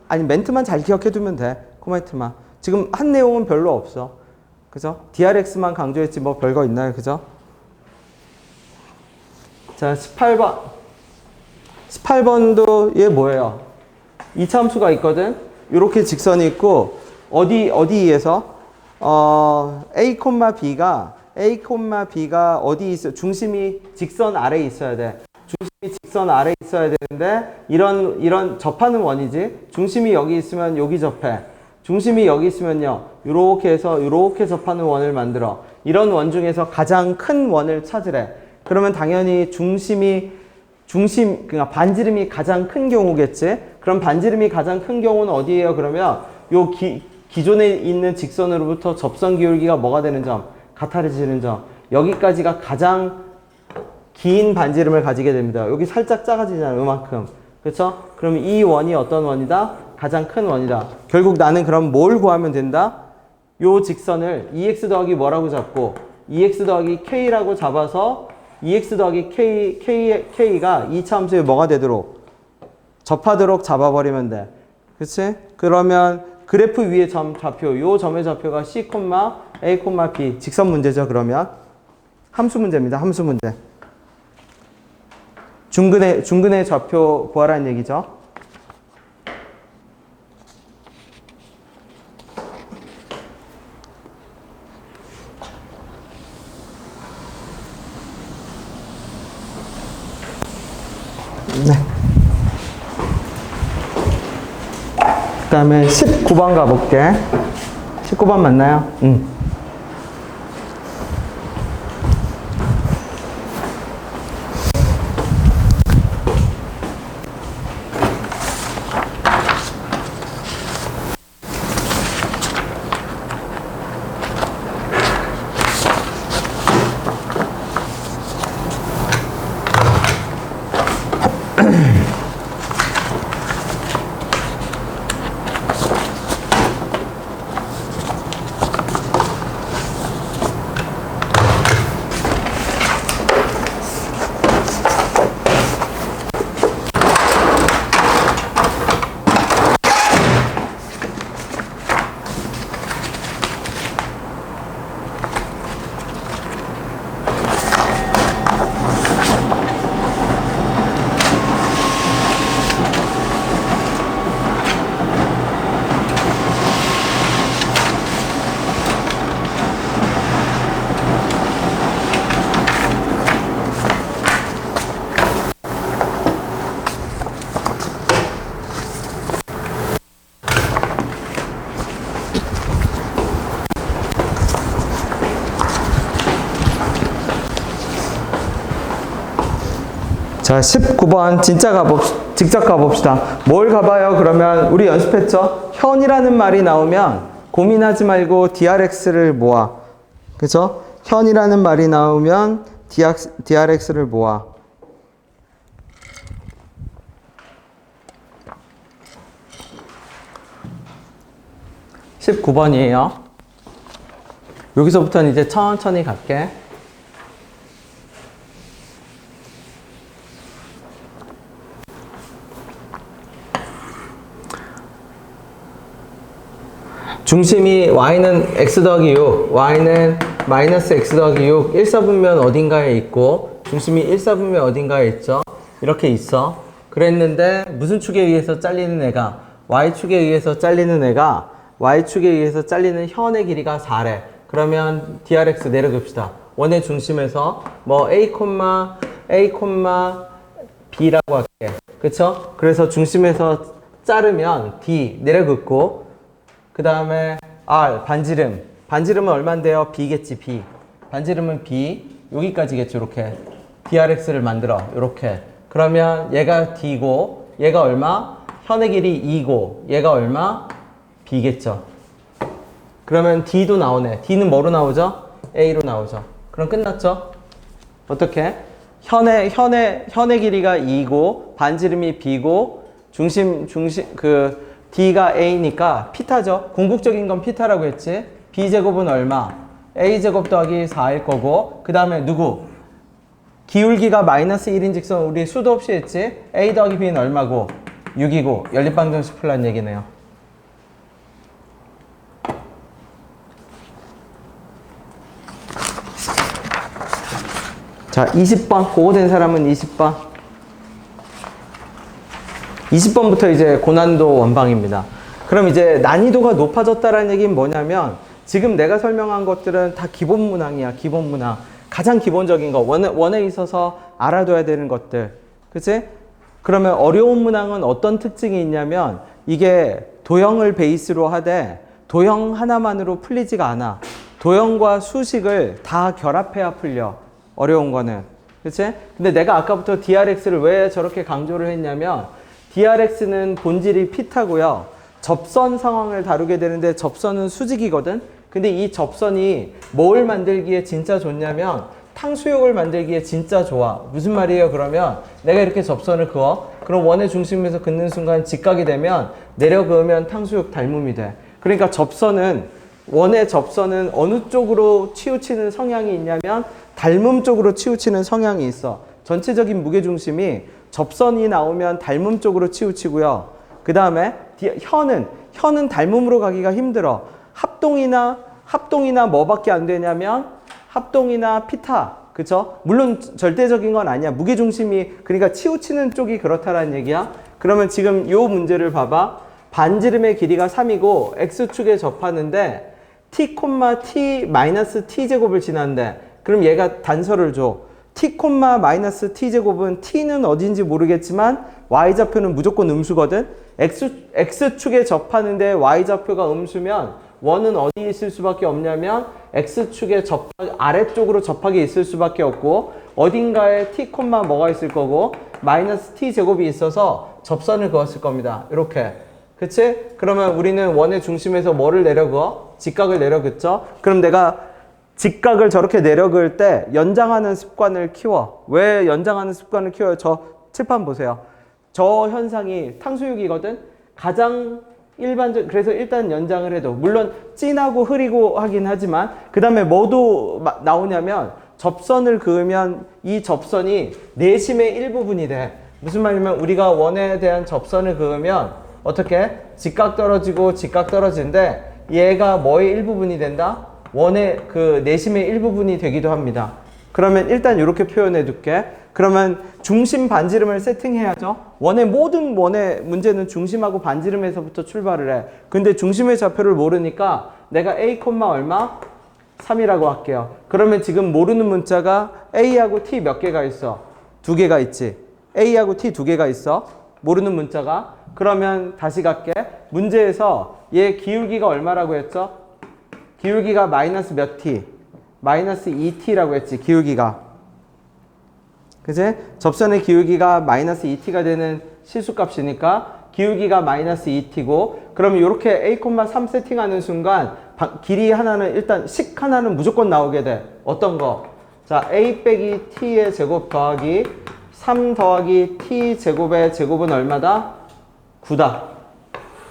아니 멘트만 잘 기억해 두면 돼. 코멘트만. 지금 한 내용은 별로 없어. 그죠? DRX만 강조했지 뭐 별거 있나요? 그죠? 자, 18번. 18번도 얘 뭐예요? 이차함수가 있거든? 이렇게 직선이 있고 어디에서 A, B가 어디 있어? 중심이 직선 아래에 있어야 돼. 중심이 직선 아래에 있어야 되는데 이런 접하는 원이지. 중심이 여기 있으면 여기 접해. 중심이 여기 있으면요. 이렇게 해서 이렇게 접하는 원을 만들어. 이런 원 중에서 가장 큰 원을 찾으래. 그러면 당연히 그러니까 반지름이 가장 큰 경우겠지. 그럼 반지름이 가장 큰 경우는 어디예요? 그러면 요 기존에 있는 직선으로부터 접선 기울기가 뭐가 되는 점? 같아지는 점. 여기까지가 가장 긴 반지름을 가지게 됩니다. 여기 살짝 작아지잖아요. 요만큼. 그렇죠? 그럼 이 원이 어떤 원이다? 가장 큰 원이다. 결국 나는 그럼 뭘 구하면 된다? 요 직선을 2x 더하기 뭐라고 잡고 2x 더하기 k라고 잡아서 2x 더하기 k가 이차함수에 뭐가 되도록 접하도록 잡아버리면 돼. 그치? 그러면 그래프 위에 점 좌표, 요 점의 좌표가 C, A, B 직선 문제죠. 그러면 함수 문제입니다. 함수 문제. 중근의 좌표 구하라는 얘기죠. 네. 그 다음에 19번 가볼게. 19번 맞나요? 자, 19번 직접 가봅시다. 뭘 가봐요? 그러면 우리 연습했죠? 현이라는 말이 나오면 고민하지 말고 DRX를 모아. 그죠? 현이라는 말이 나오면 DRX를 모아. (19번이에요) 여기서부터는 이제 천천히 갈게. 중심이 y는 x 더하기 6, y는 마이너스 x 더하기 6, 1사분면 어딘가에 있고 중심이 1사분면 어딘가에 있죠. 이렇게 있어. 그랬는데 무슨 축에 의해서 잘리는 애가 y축에 의해서 잘리는 애가 y축에 의해서 잘리는 현의 길이가 4래. 그러면 DRX 내려봅시다. 원의 중심에서 뭐 A, B라고 할게. 그쵸? 그래서 중심에서 자르면 D 내려긋고 그 다음에 R 반지름은 얼만데요? B겠지. B 반지름은 B 여기까지겠죠. 이렇게 DRX를 만들어. 이렇게 그러면 얘가 D고 얘가 얼마? 현의 길이 2고 얘가 얼마? B겠죠. 그러면 D도 나오네. D는 뭐로 나오죠? A로 나오죠. 그럼 끝났죠? 어떻게? 현의 길이가 2고 반지름이 B고 D가 A니까 피타죠. 궁극적인 건 피타라고 했지. B제곱은 얼마? A제곱 더하기 4일 거고 그 다음에 누구? 기울기가 마이너스 1인 직선 우리 수도 없이 했지. A 더하기 B는 얼마고? 6이고 연립방정식 풀란 얘기네요. 자, 20번 그거 된 사람은 20번 20번부터 이제 고난도 원방입니다. 그럼 이제 난이도가 높아졌다라는 얘기는 뭐냐면 지금 내가 설명한 것들은 다 기본 문항이야. 기본 문항. 가장 기본적인 거. 원에 있어서 알아둬야 되는 것들. 그치? 그러면 어려운 문항은 어떤 특징이 있냐면 이게 도형을 베이스로 하되 도형 하나만으로 풀리지가 않아. 도형과 수식을 다 결합해야 풀려. 어려운 거는. 그치? 근데 내가 아까부터 DRX를 왜 저렇게 강조를 했냐면 DRX는 본질이 피타고요. 접선 상황을 다루게 되는데 접선은 수직이거든. 근데 이 접선이 뭘 만들기에 진짜 좋냐면 탕수육을 만들기에 진짜 좋아. 무슨 말이에요? 그러면 내가 이렇게 접선을 그어. 그럼 원의 중심에서 긋는 순간 직각이 되면 내려 그으면 탕수육 닮음이 돼. 그러니까 원의 접선은 어느 쪽으로 치우치는 성향이 있냐면 닮음 쪽으로 치우치는 성향이 있어. 전체적인 무게중심이 접선이 나오면 닮음 쪽으로 치우치고요. 그 다음에 현은 닮음으로 가기가 힘들어. 합동이나 뭐밖에 안 되냐면 합동이나 피타. 그쵸? 물론 절대적인 건 아니야. 무게중심이 그러니까 치우치는 쪽이 그렇다라는 얘기야. 그러면 지금 요 문제를 봐봐. 반지름의 길이가 3이고 x축에 접하는데 t, t 제곱을 지난대. 그럼 얘가 단서를 줘. t, t 제곱은 t는 어딘지 모르겠지만 y좌표는 무조건 음수거든. x축에 접하는데 y좌표가 음수면 원은 어디에 있을 수밖에 없냐면 x축에 아래쪽으로 접하게 있을 수밖에 없고 어딘가에 t, 뭐가 있을 거고 마이너스 t 제곱이 있어서 접선을 그었을 겁니다. 이렇게. 그치? 그러면 우리는 원의 중심에서 뭐를 내려그어? 직각을 내려긋죠? 그럼 내가 직각을 저렇게 내려그을 때 연장하는 습관을 키워. 왜 연장하는 습관을 키워요? 저 칠판 보세요. 저 현상이 탕수육이거든? 가장 그래서 일단 연장을 해도 물론 진하고 흐리고 하긴 하지만 그 다음에 뭐도 나오냐면 접선을 그으면 이 접선이 내심의 일부분이 돼. 무슨 말이냐면 우리가 원에 대한 접선을 그으면 어떻게? 직각 떨어지고 직각 떨어지는데 얘가 뭐의 일부분이 된다? 원의 그 내심의 일부분이 되기도 합니다. 그러면 일단 이렇게 표현해 둘게. 그러면 중심 반지름을 세팅해야죠. 모든 원의 문제는 중심하고 반지름에서부터 출발을 해. 근데 중심의 좌표를 모르니까 내가 A, 얼마? 3이라고 할게요. 그러면 지금 모르는 문자가 A하고 T 몇 개가 있어? 2개가 있지. A하고 T 2개가 있어. 모르는 문자가. 그러면 다시 갈게. 문제에서 얘 기울기가 얼마라고 했죠? 기울기가 마이너스 몇 T? 마이너스 2T라고 했지. 기울기가. 그지? 접선의 기울기가 마이너스 2t가 되는 실수값이니까 기울기가 마이너스 2t고, 그러면 이렇게 a, 3 세팅하는 순간 길이 하나는 일단 식 하나는 무조건 나오게 돼. 어떤 거? 자, a 빼기 t의 제곱 더하기 3 더하기 t 제곱의 제곱은 얼마다? 9다.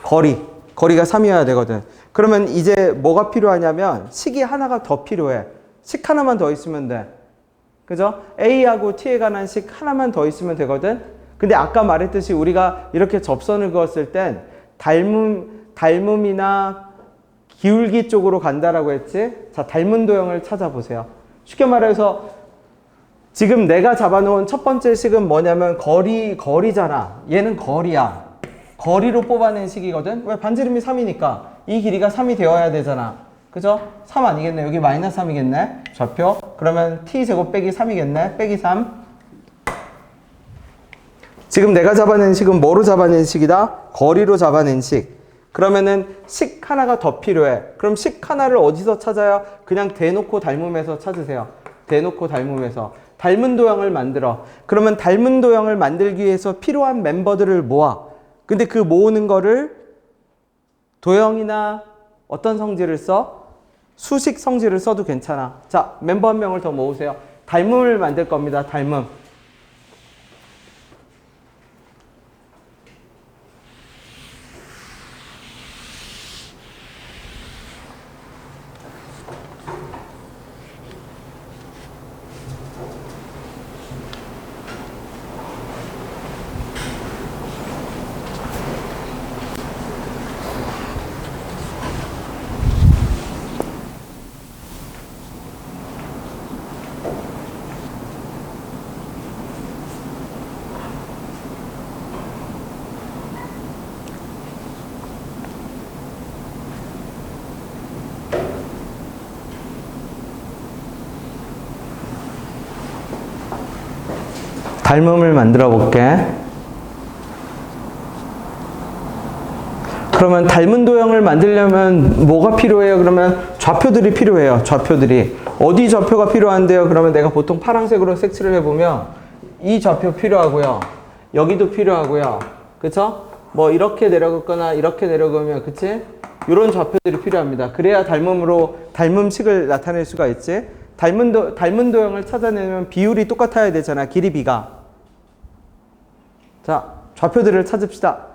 거리가 3이어야 되거든. 그러면 이제 뭐가 필요하냐면 식이 하나가 더 필요해. 식 하나만 더 있으면 돼. 그죠? a하고 t에 관한 식 하나만 더 있으면 되거든. 근데 아까 말했듯이 우리가 이렇게 접선을 그었을 땐 닮음이나 기울기 쪽으로 간다라고 했지? 자, 닮은 도형을 찾아보세요. 쉽게 말해서 지금 내가 잡아놓은 첫 번째 식은 뭐냐면 거리잖아. 얘는 거리야. 거리로 뽑아낸 식이거든. 왜? 반지름이 3이니까 이 길이가 3이 되어야 되잖아. 그죠? 3 아니겠네. 여기 마이너스 3이겠네. 좌표. 그러면 t제곱 빼기 3이겠네. 빼기 3. 지금 내가 잡아낸 식은 뭐로 잡아낸 식이다? 거리로 잡아낸 식. 그러면은 식 하나가 더 필요해. 그럼 식 하나를 어디서 찾아요? 그냥 대놓고 닮음에서 찾으세요. 대놓고 닮음에서. 닮은 도형을 만들어. 그러면 닮은 도형을 만들기 위해서 필요한 멤버들을 모아. 근데 그 모으는 거를 도형이나 어떤 성질을 써? 수식 성질을 써도 괜찮아. 자, 멤버 한 명을 더 모으세요. 닮음을 만들 겁니다. 닮음. 닮음을 만들어 볼게. 그러면 닮은 도형을 만들려면 뭐가 필요해요? 그러면 좌표들이 필요해요. 좌표들이. 어디 좌표가 필요한데요? 그러면 내가 보통 파란색으로 색칠을 해보면 이 좌표 필요하고요. 여기도 필요하고요. 그쵸? 뭐 이렇게 내려가거나 이렇게 내려가면, 그치? 이런 좌표들이 필요합니다. 그래야 닮음식을 나타낼 수가 있지. 닮은 도형을 찾아내면 비율이 똑같아야 되잖아. 길이 비가. 자, 좌표들을 찾읍시다.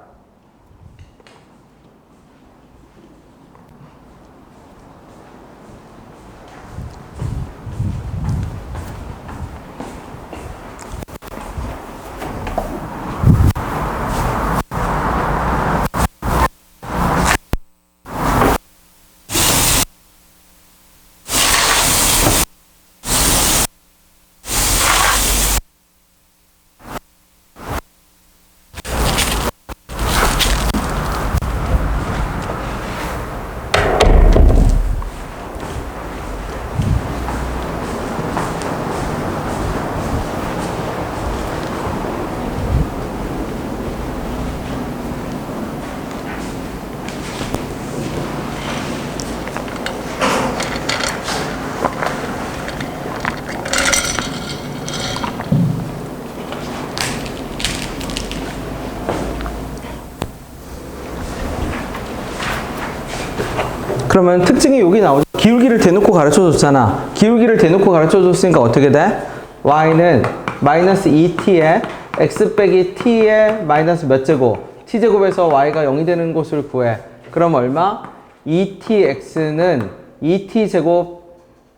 그러면 특징이 여기 나오죠. 기울기를 대놓고 가르쳐 줬잖아. 기울기를 대놓고 가르쳐 줬으니까 어떻게 돼? y는 마이너스 2t에 x 빼기 t의 마이너스 몇 제곱? t제곱에서 y가 0이 되는 곳을 구해. 그럼 얼마? 2tx는 2t제곱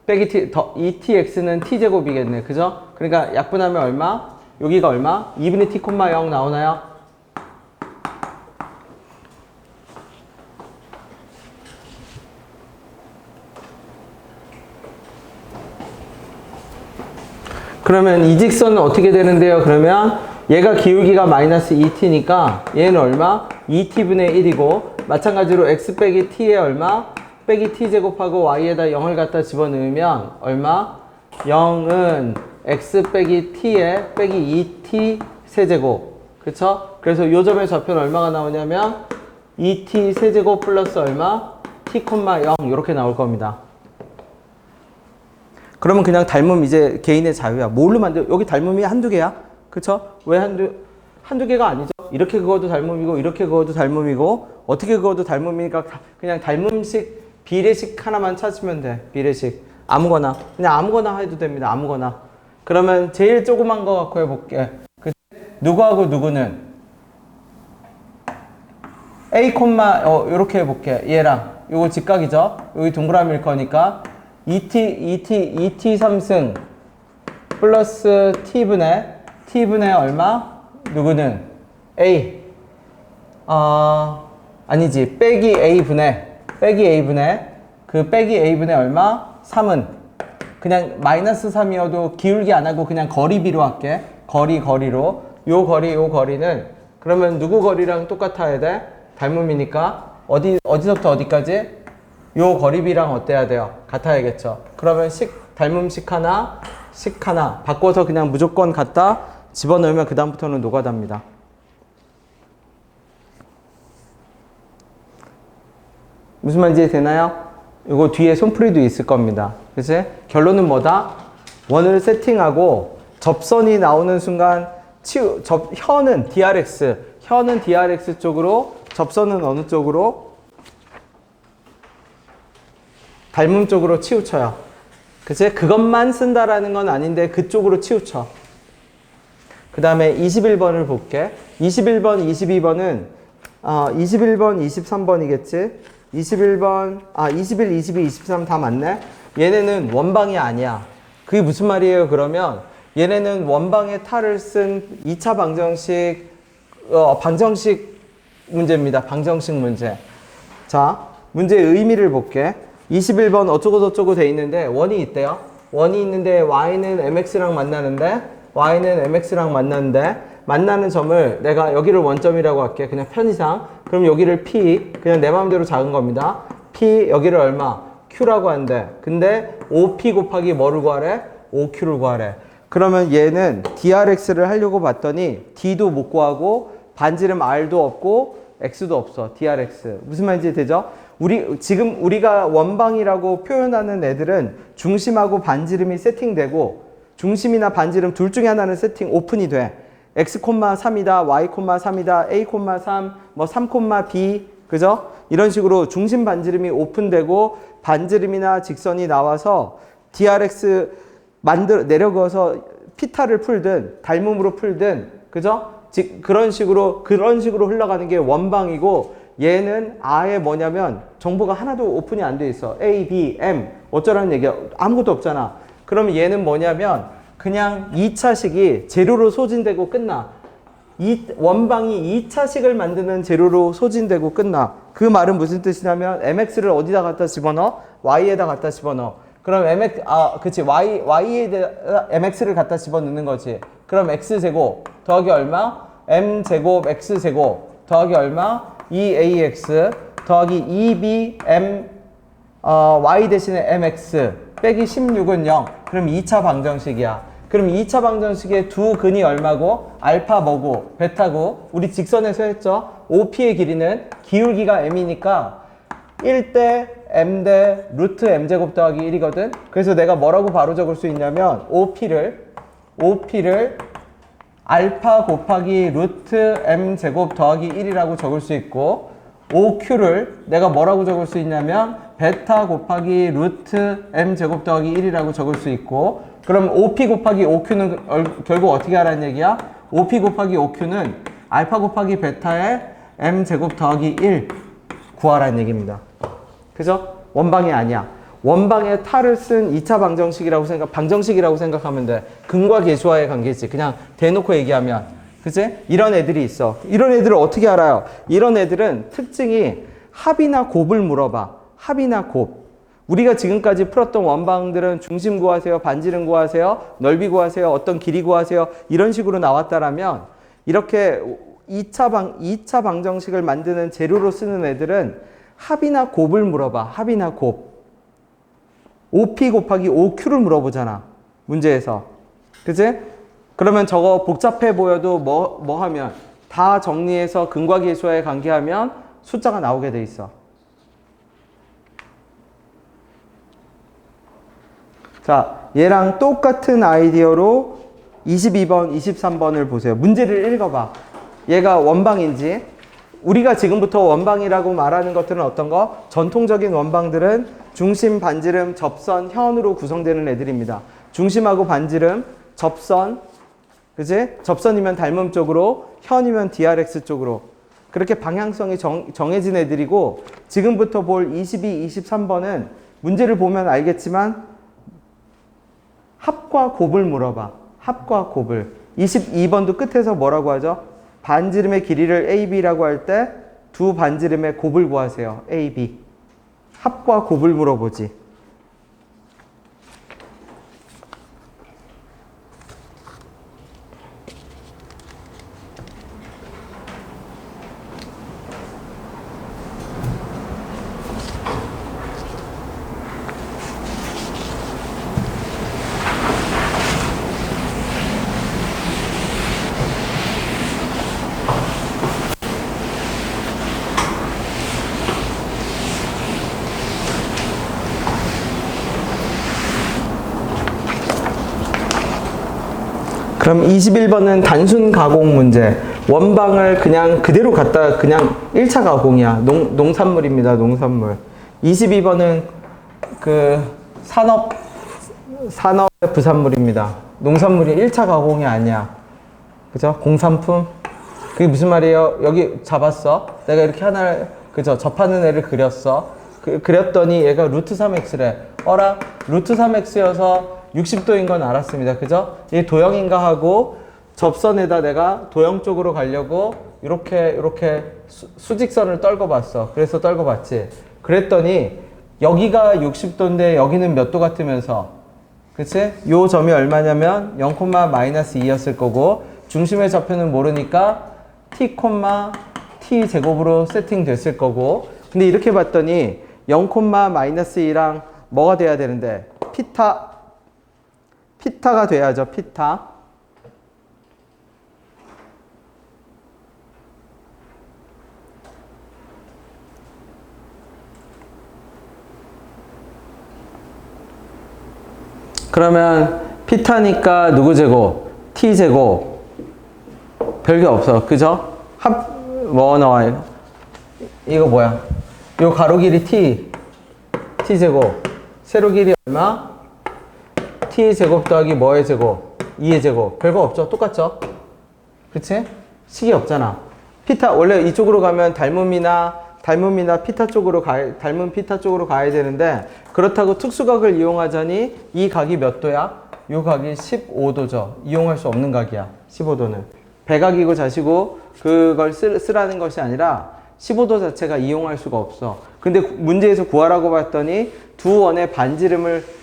빼기 t, 2tx는 t제곱이겠네. 그죠? 그러니까 약분하면 얼마? 여기가 얼마? 2분의 t, 0 나오나요? 그러면 이 직선은 어떻게 되는데요? 그러면 얘가 기울기가 마이너스 2t니까 얘는 얼마? 2t분의 1이고, 마찬가지로 x 빼기 t에 얼마? 빼기 t제곱하고 y에다 0을 갖다 집어넣으면 얼마? 0은 x 빼기 t에 빼기 2t 세제곱. 그쵸? 그래서 요 점의 좌표는 얼마가 나오냐면 2t 세제곱 플러스 얼마? t, 0 이렇게 나올 겁니다. 그러면 그냥 닮음 이제 개인의 자유야. 뭘로 만들? 여기 닮음이 한두 개야. 그쵸? 왜 한두 개가 아니죠? 이렇게 그어도 닮음이고 이렇게 그어도 닮음이고 어떻게 그어도 닮음이니까 그냥 닮음식 비례식 하나만 찾으면 돼. 비례식. 아무거나. 그냥 아무거나 해도 됩니다. 아무거나. 그러면 제일 조그만 거 갖고 해볼게. 누구하고 누구는 A, 요렇게 해볼게. 얘랑. 요거 직각이죠? 여기 동그라미일 거니까 2t 3승 플러스 t분의 얼마? 누구는? A. 아니지. 빼기 A분의 그 빼기 A분의 얼마? 3은 그냥 마이너스 3이어도 기울기 안 하고 그냥 거리비로 할게. 거리로. 요 거리는 그러면 누구 거리랑 똑같아야 돼? 닮음이니까 어디서부터 어디까지? 요 거리비랑 어때야 돼요? 같아야겠죠. 그러면 닮음식 하나, 식 하나 바꿔서 그냥 무조건 갖다 집어넣으면 그 다음부터는 노가다입니다. 무슨 말인지 되나요? 이거 뒤에 손풀이도 있을 겁니다. 그치? 결론은 뭐다? 원을 세팅하고 접선이 나오는 순간 혀는 DRX 쪽으로, 접선은 어느 쪽으로? 닮음 쪽으로 치우쳐요. 그치? 그것만 쓴다라는 건 아닌데 그쪽으로 치우쳐. 그 다음에 21번을 볼게. 21번, 22번은 21번, 23번이겠지? 21번, 21, 22, 23 다 맞네? 얘네는 원방이 아니야. 그게 무슨 말이에요? 그러면 얘네는 원방의 탈을 쓴 2차 방정식 문제입니다. 방정식 문제. 자, 문제의 의미를 볼게. 21번 어쩌고저쩌고 돼 있는데 원이 있대요. 원이 있는데 y는 mx랑 만나는 점을 내가 여기를 원점이라고 할게. 그냥 편의상. 그럼 여기를 p, 그냥 내 마음대로 작은 겁니다. p, 여기를 얼마? q라고 한대. 근데 5p 곱하기 뭐를 구하래? 5q를 구하래. 그러면 얘는 drx를 하려고 봤더니 d도 못 구하고 반지름 r도 없고 x도 없어. drx. 무슨 말인지 되죠? 지금 우리가 원방이라고 표현하는 애들은 중심하고 반지름이 세팅되고 중심이나 반지름 둘 중에 하나는 세팅 오픈이 돼. x, 3이다, y, 3이다, a, 3, 뭐 3, b, 그죠? 이런 식으로 중심 반지름이 오픈되고 반지름이나 직선이 나와서 drx 내려가서 피타를 풀든 닮음으로 풀든, 그죠? 그런 식으로 흘러가는 게 원방이고 얘는 아예 뭐냐면 정보가 하나도 오픈이 안 돼 있어. A, B, M 어쩌라는 얘기야. 아무것도 없잖아. 그러면 얘는 뭐냐면 그냥 2차식이 재료로 소진되고 끝나. 원방이 2차식을 만드는 재료로 소진되고 끝나. 그 말은 무슨 뜻이냐면 mx를 어디다 갖다 집어넣어? y에다 갖다 집어넣어. 그럼 그치. y에다 mx를 갖다 집어넣는 거지. 그럼 x제곱 더하기 얼마? m제곱 x제곱 더하기 얼마? 2ax 더하기 2b y 대신에 mx 빼기 16은 0. 그럼 2차 방정식이야. 그럼 2차 방정식의 두 근이 얼마고? 알파 뭐고? 베타고? 우리 직선에서 했죠? OP의 길이는 기울기가 m이니까 1대 m 대 루트 m제곱 더하기 1이거든? 그래서 내가 뭐라고 바로 적을 수 있냐면 OP를 알파 곱하기 루트 m제곱 더하기 1이라고 적을 수 있고 OQ를 내가 뭐라고 적을 수 있냐면 베타 곱하기 루트 m제곱 더하기 1이라고 적을 수 있고 그럼 OP 곱하기 OQ는 결국 어떻게 하라는 얘기야? OP 곱하기 OQ는 알파 곱하기 베타의 m제곱 더하기 1 구하라는 얘기입니다. 그죠? 원방이 아니야. 원방의 탈을 쓴 2차 방정식이라고 생각하면 돼. 근과 계수와의 관계지. 그냥 대놓고 얘기하면. 그치? 이런 애들이 있어. 이런 애들을 어떻게 알아요? 이런 애들은 특징이 합이나 곱을 물어봐. 합이나 곱. 우리가 지금까지 풀었던 원방들은 중심 구하세요, 반지름 구하세요, 넓이 구하세요, 어떤 길이 구하세요. 이런 식으로 나왔다라면 이렇게 2차 방정식을 만드는 재료로 쓰는 애들은 합이나 곱을 물어봐. 합이나 곱. OP 곱하기 OQ를 물어보잖아. 문제에서. 그치? 그러면 저거 복잡해 보여도 뭐 하면 다 정리해서 근과 계수와의 관계하면 숫자가 나오게 돼 있어. 자, 얘랑 똑같은 아이디어로 22번, 23번을 보세요. 문제를 읽어봐. 얘가 원방인지. 우리가 지금부터 원방이라고 말하는 것들은 어떤 거? 전통적인 원방들은 중심, 반지름, 접선, 현으로 구성되는 애들입니다. 중심하고 반지름, 접선, 그지? 접선이면 닮음 쪽으로, 현이면 DRX 쪽으로. 그렇게 방향성이 정해진 애들이고, 지금부터 볼 22, 23번은 문제를 보면 알겠지만 합과 곱을 물어봐. 합과 곱을. 22번도 끝에서 뭐라고 하죠? 반지름의 길이를 AB라고 할 때 두 반지름의 곱을 구하세요. AB. 합과 곱을 물어보지. 그럼 21번은 단순 가공 문제. 원방을 그냥 그대로 갖다 그냥 1차 가공이야. 농산물입니다. 농산물. 22번은 그 산업의 부산물입니다. 농산물이 1차 가공이 아니야. 그죠? 공산품. 그게 무슨 말이에요? 여기 잡았어. 내가 이렇게 하나를, 그죠? 접하는 애를 그렸어. 그렸더니 얘가 루트 3x래. 어라? 루트 3x여서 60도인 건 알았습니다. 그죠? 이 도형인가 하고 접선에다 내가 도형 쪽으로 가려고 이렇게 수직선을 떨궈 봤어. 그래서 떨궈 봤지. 그랬더니 여기가 60도인데 여기는 몇 도 같으면서, 그치? 요 점이 얼마냐면 0,-2였을 거고, 중심의 좌표는 모르니까 t, 제곱으로 세팅됐을 거고. 근데 이렇게 봤더니 0,-2랑 뭐가 돼야 되는데, 피타가 돼야죠. 피타. 그러면 피타니까 누구 제곱? t 제곱. 별게 없어. 그죠? 뭐 나와요? 이거 뭐야? 요 가로 길이 t 제곱. 세로 길이 얼마? t 제곱 더하기 뭐의 제곱? 2의 제곱. 별거 없죠? 똑같죠? 그치? 식이 없잖아. 피타, 원래 이쪽으로 가면 닮음이나 피타 쪽으로 닮은 피타 쪽으로 가야 되는데, 그렇다고 특수각을 이용하자니 이 각이 몇 도야? 요 각이 15도죠. 이용할 수 없는 각이야. 15도는. 배각이고 자시고 그걸 쓰라는 것이 아니라 15도 자체가 이용할 수가 없어. 근데 문제에서 구하라고 봤더니 두 원의 반지름을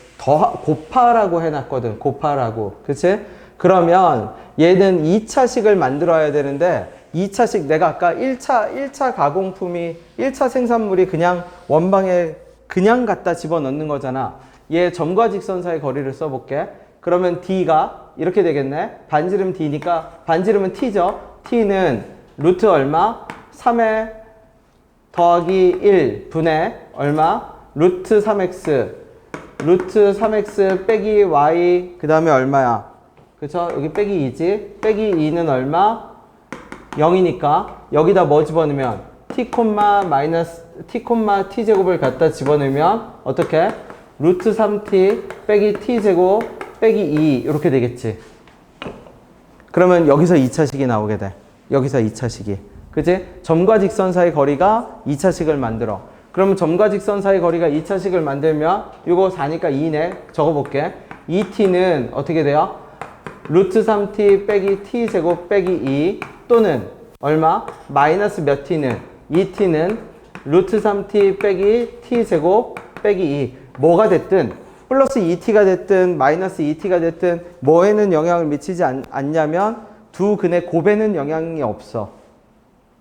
곱하라고 해놨거든. 곱하라고. 그치? 그러면 얘는 2차식을 만들어야 되는데, 2차식 내가 아까 1차 가공품이, 1차 생산물이 그냥 원방에 그냥 갖다 집어넣는 거잖아. 얘 점과 직선 사이 거리를 써볼게. 그러면 D가 이렇게 되겠네. 반지름 D니까 반지름은 T죠. T는 루트 얼마? 3에 더하기 1 분의 얼마? 루트 3x 빼기 y 그 다음에 얼마야? 그쵸? 여기 빼기 2지? 빼기 2는 얼마? 0이니까 여기다 뭐 집어넣으면 t, t 제곱을 갖다 집어넣으면 어떻게? 루트 3t 빼기 t 제곱 빼기 2 이렇게 되겠지. 그러면 여기서 2차식이 나오게 돼. 여기서 2차식이. 그치? 점과 직선 사이 거리가 2차식을 만들어. 그러면 점과 직선 사이 거리가 2차식을 만들면 이거 4니까 2네. 적어볼게. 2t는 어떻게 돼요? 루트 3t 빼기 t 제곱 빼기 2 또는 얼마? 마이너스 몇 t는? 2t는 루트 3t 빼기 t 제곱 빼기 2. 뭐가 됐든 플러스 2t가 됐든 마이너스 2t가 됐든 뭐에는 영향을 미치지 않냐면 두 근의 곱에는 영향이 없어.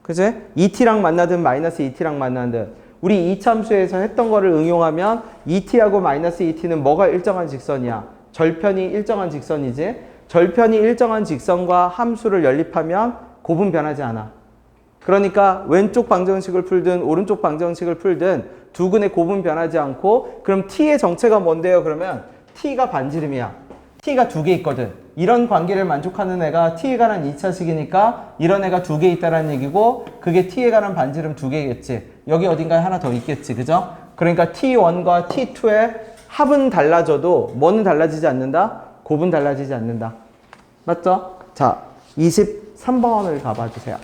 그치? 2t랑 만나든 마이너스 2t랑 만나든 우리 이참수에서 했던 거를 응용하면 2t하고 마이너스 2t는 뭐가 일정한 직선이야? 절편이 일정한 직선이지? 절편이 일정한 직선과 함수를 연립하면 곱은 변하지 않아. 그러니까 왼쪽 방정식을 풀든 오른쪽 방정식을 풀든 두 근의 곱은 변하지 않고, 그럼 t의 정체가 뭔데요? 그러면 t가 반지름이야. t가 두 개 있거든. 이런 관계를 만족하는 애가 t에 관한 2차식이니까 이런 애가 두 개 있다는 얘기고 그게 t에 관한 반지름 두 개겠지. 여기 어딘가에 하나 더 있겠지. 그죠? 그러니까 t1과 t2의 합은 달라져도 뭐는 달라지지 않는다? 곱은 달라지지 않는다. 맞죠? 자, 23번을 가봐 주세요.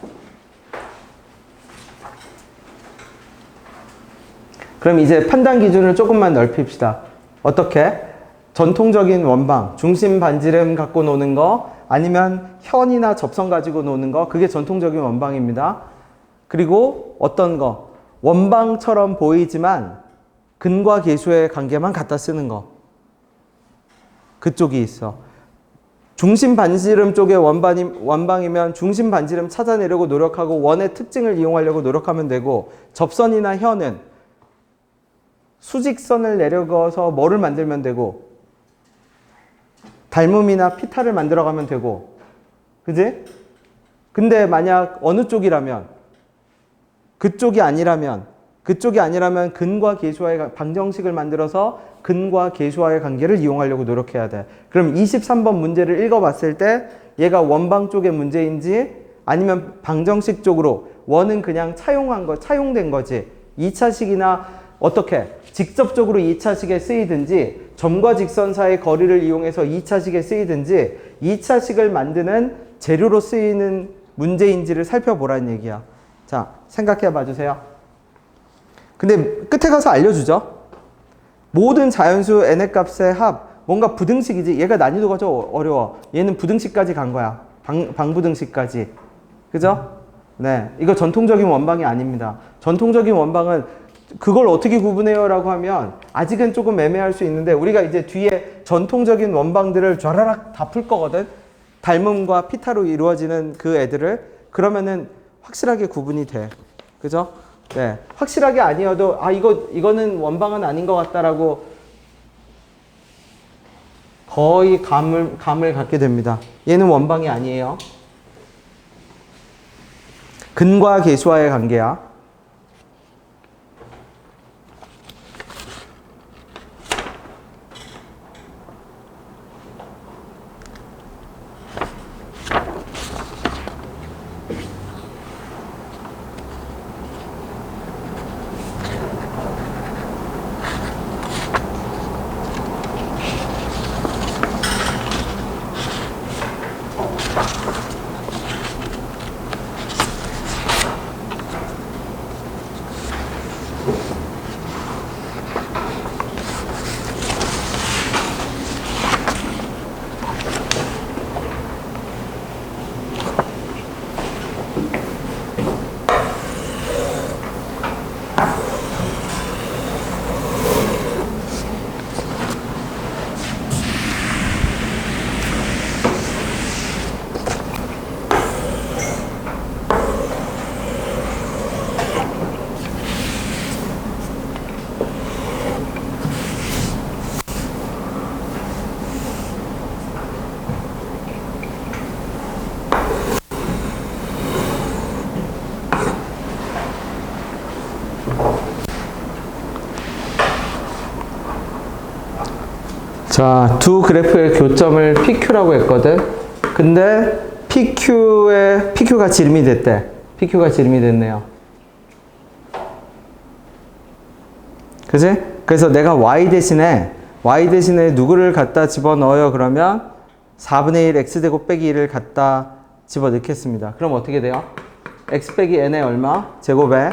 그럼 이제 판단 기준을 조금만 넓힙시다. 어떻게? 전통적인 원방, 중심 반지름 갖고 노는 거, 아니면 현이나 접선 가지고 노는 거, 그게 전통적인 원방입니다. 그리고 어떤 거? 원방처럼 보이지만 근과 계수의 관계만 갖다 쓰는 거. 그쪽이 있어. 중심 반지름 쪽에 원방이면 중심 반지름 찾아내려고 노력하고 원의 특징을 이용하려고 노력하면 되고, 접선이나 현은 수직선을 내려가서 뭐를 만들면 되고, 닮음이나 피타를 만들어가면 되고, 그지? 근데 만약 어느 쪽이라면, 그쪽이 아니라면 근과 계수와의 방정식을 만들어서 근과 계수와의 관계를 이용하려고 노력해야 돼. 그럼 23번 문제를 읽어봤을 때 얘가 원방 쪽의 문제인지 아니면 방정식 쪽으로 원은 그냥 차용된 거지. 2차식이나 어떻게 직접적으로 2차식에 쓰이든지 점과 직선 사이의 거리를 이용해서 2차식에 쓰이든지 2차식을 만드는 재료로 쓰이는 문제인지를 살펴보라는 얘기야. 자, 생각해 봐 주세요. 근데 끝에 가서 알려주죠. 모든 자연수 n의 값의 합, 뭔가 부등식이지. 얘가 난이도가 좀 어려워. 얘는 부등식까지 간 거야. 방부등식까지. 그죠? 네, 이거 전통적인 원방이 아닙니다. 전통적인 원방은 그걸 어떻게 구분해요? 라고 하면 아직은 조금 애매할 수 있는데 우리가 이제 뒤에 전통적인 원방들을 쫘라락 다 풀 거거든. 닮음과 피타로 이루어지는 그 애들을. 그러면은 확실하게 구분이 돼. 그죠? 네, 확실하게 아니어도 이거는 원방은 아닌 것 같다라고 거의 감을 갖게 됩니다. 얘는 원방이 아니에요. 근과 계수와의 관계야. 자, 두 그래프의 교점을 PQ라고 했거든. 근데 PQ가 지름이 됐대. PQ가 지름이 됐네요. 그지? 그래서 내가 Y 대신에 누구를 갖다 집어넣어요? 그러면 4분의 1 X제곱 빼기 1을 갖다 집어넣겠습니다. 그럼 어떻게 돼요? X 빼기 N의 얼마? 제곱에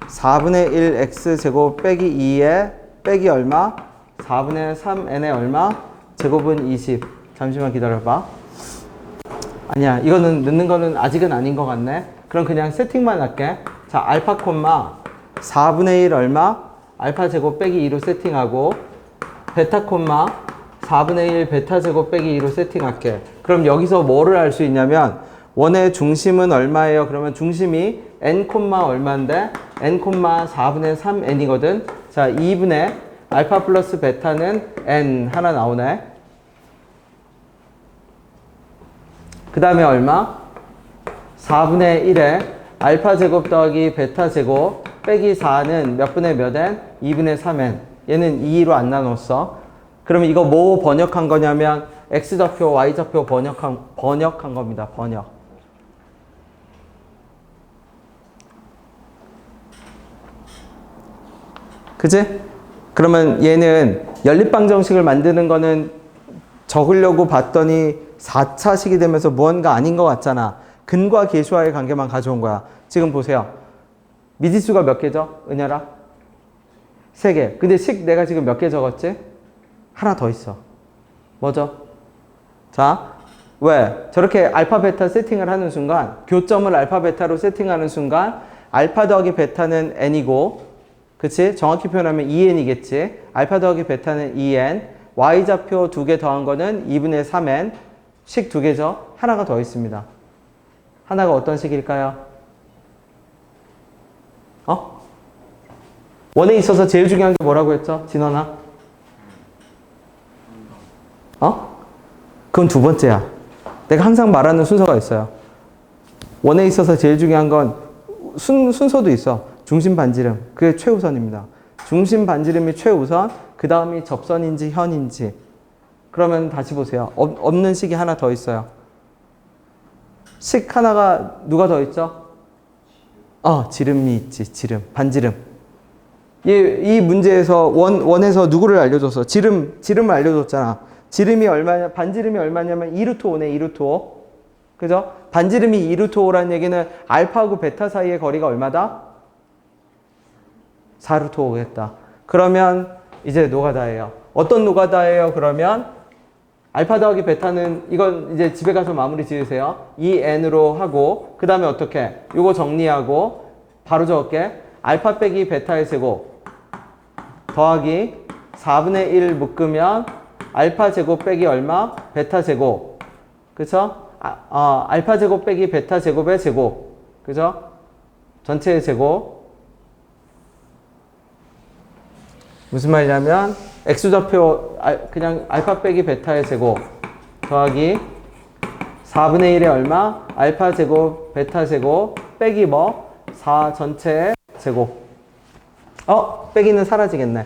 4분의 1 X제곱 빼기 2에 빼기 얼마? 4분의 3n의 얼마? 제곱은 20. 잠시만 기다려봐. 아니야, 이거는 넣는 거는 아직은 아닌 것 같네. 그럼 그냥 세팅만 할게. 자, 알파 콤마 4분의 1 얼마? 알파 제곱 빼기 2로 세팅하고 베타 콤마 4분의 1 베타 제곱 빼기 2로 세팅할게. 그럼 여기서 뭐를 알 수 있냐면 원의 중심은 얼마예요? 그러면 중심이 n 콤마 얼마인데 n 콤마 4분의 3n이거든. 자, 2분의 알파 플러스 베타는 n 하나 나오네. 그 다음에 얼마? 4분의 1에 알파 제곱 더하기 베타 제곱 빼기 4는 몇 분의 몇 n? 2분의 3n. 얘는 2로 안 나눴어. 그러면 이거 뭐 번역한 거냐면 x좌표, y좌표 번역한 겁니다. 번역. 그지? 그러면 얘는 연립방정식을 만드는 거는 적으려고 봤더니 4차식이 되면서 무언가 아닌 것 같잖아. 근과 계수와의 관계만 가져온 거야. 지금 보세요. 미지수가 몇 개죠? 은열아? 3개. 근데 식 내가 지금 몇 개 적었지? 하나 더 있어. 뭐죠? 자, 왜? 저렇게 알파, 베타 세팅을 하는 순간, 교점을 알파, 베타로 세팅하는 순간, 알파 더하기 베타는 n이고, 그치? 정확히 표현하면 2n이겠지? 알파 더하기 베타는 2n, y좌표 2개 더한 거는 2분의 3n, 식 2개죠? 하나가 더 있습니다. 하나가 어떤 식일까요? 원에 있어서 제일 중요한 게 뭐라고 했죠? 진원아? 그건 두 번째야. 내가 항상 말하는 순서가 있어요. 원에 있어서 제일 중요한 건 순서도 있어. 중심 반지름. 그게 최우선입니다. 중심 반지름이 최우선, 그 다음이 접선인지 현인지. 그러면 다시 보세요. 없는 식이 하나 더 있어요. 식 하나가 누가 더 있죠? 지름이 있지. 지름. 반지름. 이 문제에서 원에서 누구를 알려줬어? 지름을 알려줬잖아. 지름이 얼마냐? 반지름이 얼마냐면 2루트 5네. 2루트 5. 그죠? 반지름이 2루트 5라는 얘기는 알파하고 베타 사이의 거리가 얼마다? 4루트 5겠다. 그러면 이제 노가다예요. 어떤 노가다예요? 그러면 알파 더하기 베타는 이건 이제 집에 가서 마무리 지으세요. 2n으로 하고 그 다음에 어떻게? 이거 정리하고 바로 적을게. 알파 빼기 베타의 제곱 더하기 4분의 1 묶으면 알파 제곱 빼기 얼마? 베타 제곱. 그쵸? 알파 제곱 빼기 베타 제곱의 제곱. 그죠? 전체의 제곱. 무슨 말이냐면 x좌표 그냥 알파 빼기 베타의 제곱 더하기 4분의 1의 얼마? 알파 제곱 베타 제곱 빼기 뭐? 4 전체의 제곱. 빼기는 사라지겠네.